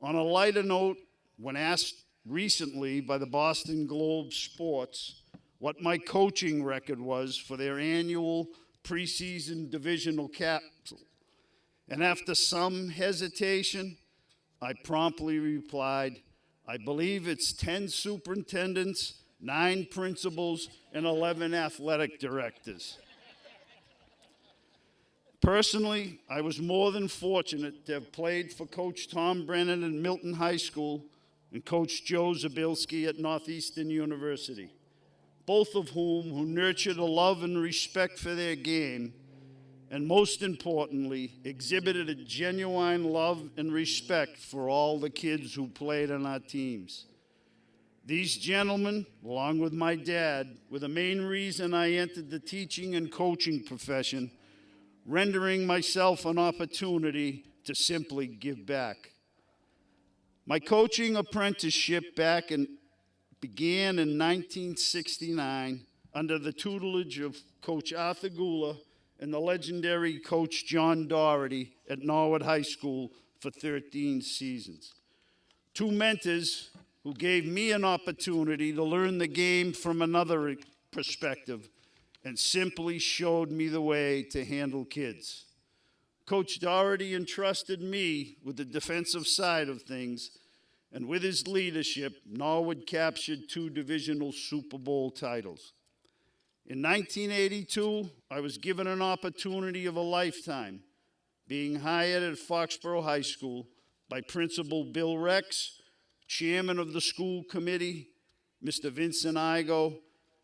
On a lighter note, when asked recently by the Boston Globe Sports what my coaching record was for their annual preseason divisional capsule, and after some hesitation, I promptly replied, I believe it's 10 superintendents, 9 principals, and 11 athletic directors. Personally, I was more than fortunate to have played for Coach Tom Brennan at Milton High School and Coach Joe Zabilski at Northeastern University, both of who nurtured a love and respect for their game, and most importantly, exhibited a genuine love and respect for all the kids who played on our teams. These gentlemen, along with my dad, were the main reason I entered the teaching and coaching profession, rendering myself an opportunity to simply give back. My coaching apprenticeship began in 1969 under the tutelage of Coach Arthur Gula and the legendary Coach John Doherty at Norwood High School for 13 seasons. Two mentors who gave me an opportunity to learn the game from another perspective and simply showed me the way to handle kids. Coach Doherty entrusted me with the defensive side of things, and with his leadership, Norwood captured 2 divisional Super Bowl titles. In 1982, I was given an opportunity of a lifetime, being hired at Foxborough High School by Principal Bill Rex, Chairman of the school committee, Mr. Vincent Igo,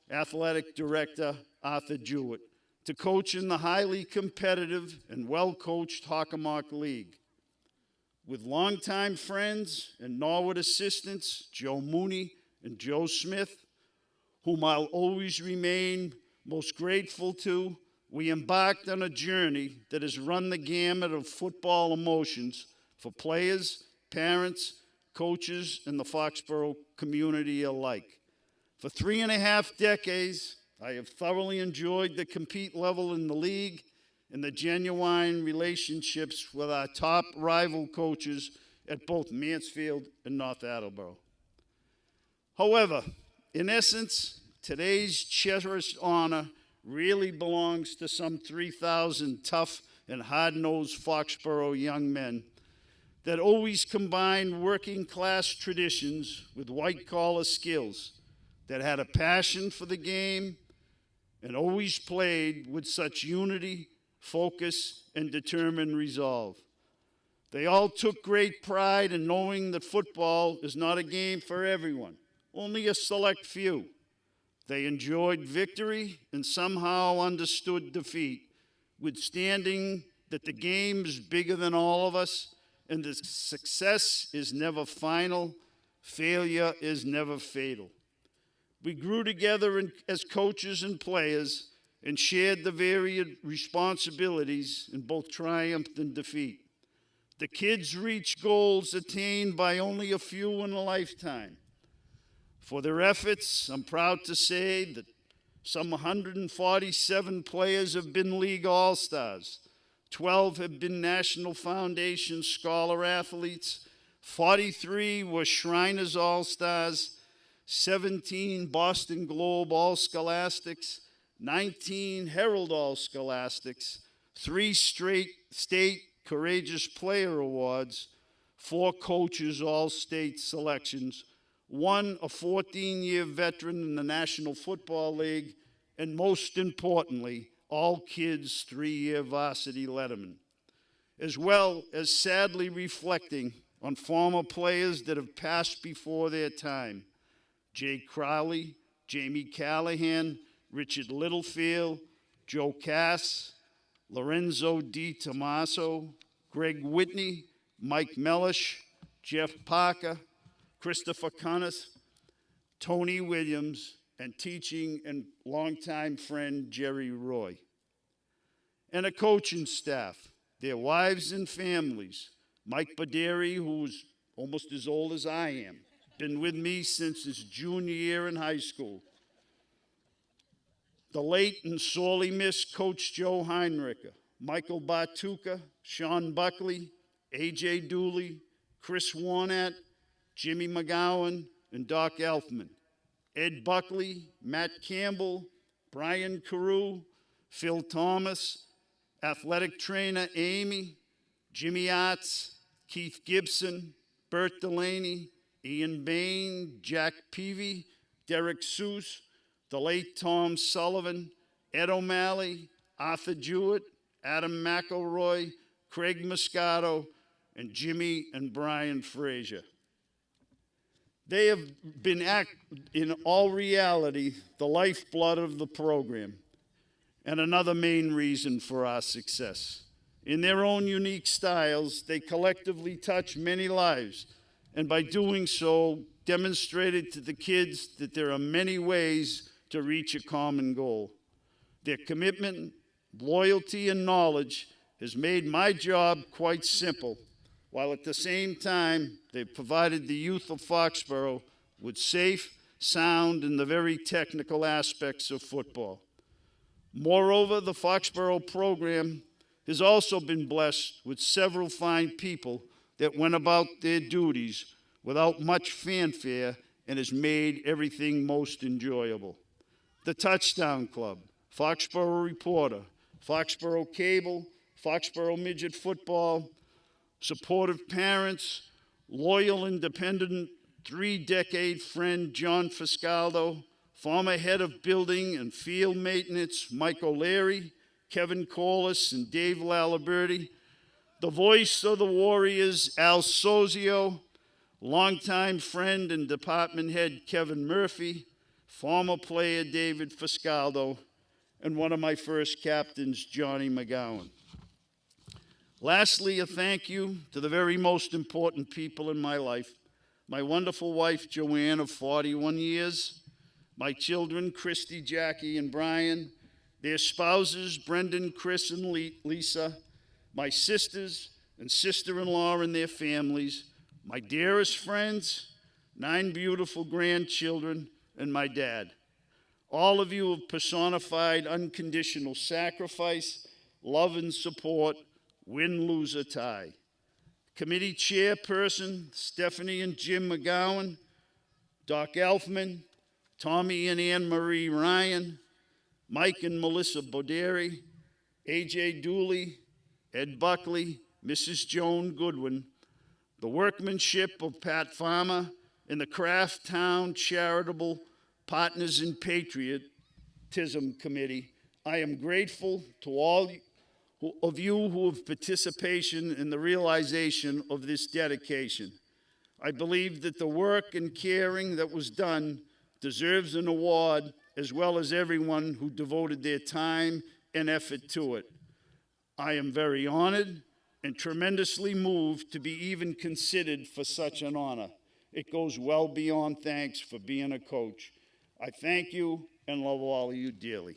Athletic Director Arthur Jewitt, to coach in the highly competitive and well-coached Hockomock League. With longtime friends and Norwood assistants, Joe Mooney and Joe Smith, whom I'll always remain most grateful to, we embarked on a journey that has run the gamut of football emotions for players, parents, coaches, and the Foxborough community alike. For 3.5 decades, I have thoroughly enjoyed the compete level in the league and the genuine relationships with our top rival coaches at both Mansfield and North Attleboro. However, in essence, today's cherished honor really belongs to some 3,000 tough and hard-nosed Foxborough young men that always combined working-class traditions with white-collar skills, that had a passion for the game and always played with such unity, focus, and determined resolve. They all took great pride in knowing that football is not a game for everyone, only a select few. They enjoyed victory and somehow understood defeat, withstanding that the game is bigger than all of us and the success is never final, failure is never fatal. We grew together as coaches and players and shared the varied responsibilities in both triumph and defeat. The kids reached goals attained by only a few in a lifetime. For their efforts, I'm proud to say that some 147 players have been league all-stars, 12 have been National Foundation Scholar athletes, 43 were Shriners All-Stars, 17 Boston Globe All-Scholastics, 19 Herald All-Scholastics, 3 straight state Courageous Player Awards, 4 coaches All-State selections, 1 a 14-year veteran in the National Football League, and most importantly, all kids 3-year varsity letterman, as well as sadly reflecting on former players that have passed before their time. Jay Crowley, Jamie Callahan, Richard Littlefield, Joe Cass, Lorenzo Di Tommaso, Greg Whitney, Mike Mellish, Jeff Parker, Christopher Cunnis, Tony Williams, and teaching and longtime friend Jerry Roy. And a coaching staff, their wives and families. Mike Bordieri, who's almost as old as I am, been with me since his junior year in high school. The late and sorely missed Coach Joe Heinricher, Michael Bartuca, Sean Buckley, A.J. Dooley, Chris Warnett, Jimmy McGowan, and Doc Elfman. Ed Buckley, Matt Campbell, Brian Carew, Phil Thomas, athletic trainer Amy, Jimmy Arts, Keith Gibson, Bert Delaney, Ian Bain, Jack Peavy, Derek Seuss, the late Tom Sullivan, Ed O'Malley, Arthur Jewitt, Adam McElroy, Craig Moscato, and Jimmy and Brian Frazier. They have been, in all reality, the lifeblood of the program and another main reason for our success. In their own unique styles, they collectively touch many lives, and by doing so, demonstrated to the kids that there are many ways to reach a common goal. Their commitment, loyalty, and knowledge has made my job quite simple, while at the same time they've provided the youth of Foxborough with safe, sound, and the very technical aspects of football. Moreover, the Foxborough program has also been blessed with several fine people that went about their duties without much fanfare and has made everything most enjoyable. The Touchdown Club, Foxborough Reporter, Foxborough Cable, Foxborough Midget Football, supportive parents, loyal, independent, 3-decade friend John Foscaldo, former head of building and field maintenance Mike O'Leary, Kevin Corliss, and Dave Laliberti, the voice of the Warriors Al Sozio, longtime friend and department head Kevin Murphy, former player David Foscaldo, and one of my first captains, Johnny McGowan. Lastly, a thank you to the very most important people in my life, my wonderful wife, Joanne, of 41 years, my children, Christy, Jackie, and Brian, their spouses, Brendan, Chris, and Lisa, my sisters and sister-in-law and their families, my dearest friends, 9 beautiful grandchildren, and my dad. All of you have personified unconditional sacrifice, love, and support, win, lose, or tie. Committee chairperson, Stephanie and Jim McGowan, Doc Elfman, Tommy and Anne Marie Ryan, Mike and Melissa Bordieri, AJ Dooley, Ed Buckley, Mrs. Joan Goodwin, the workmanship of Pat Farmer, and the Craft Town Charitable Partners in Patriotism Committee. I am grateful to all of you who have participation in the realization of this dedication. I believe that the work and caring that was done deserves an award, as well as everyone who devoted their time and effort to it. I am very honored and tremendously moved to be even considered for such an honor. It goes well beyond thanks for being a coach. I thank you and love all of you dearly.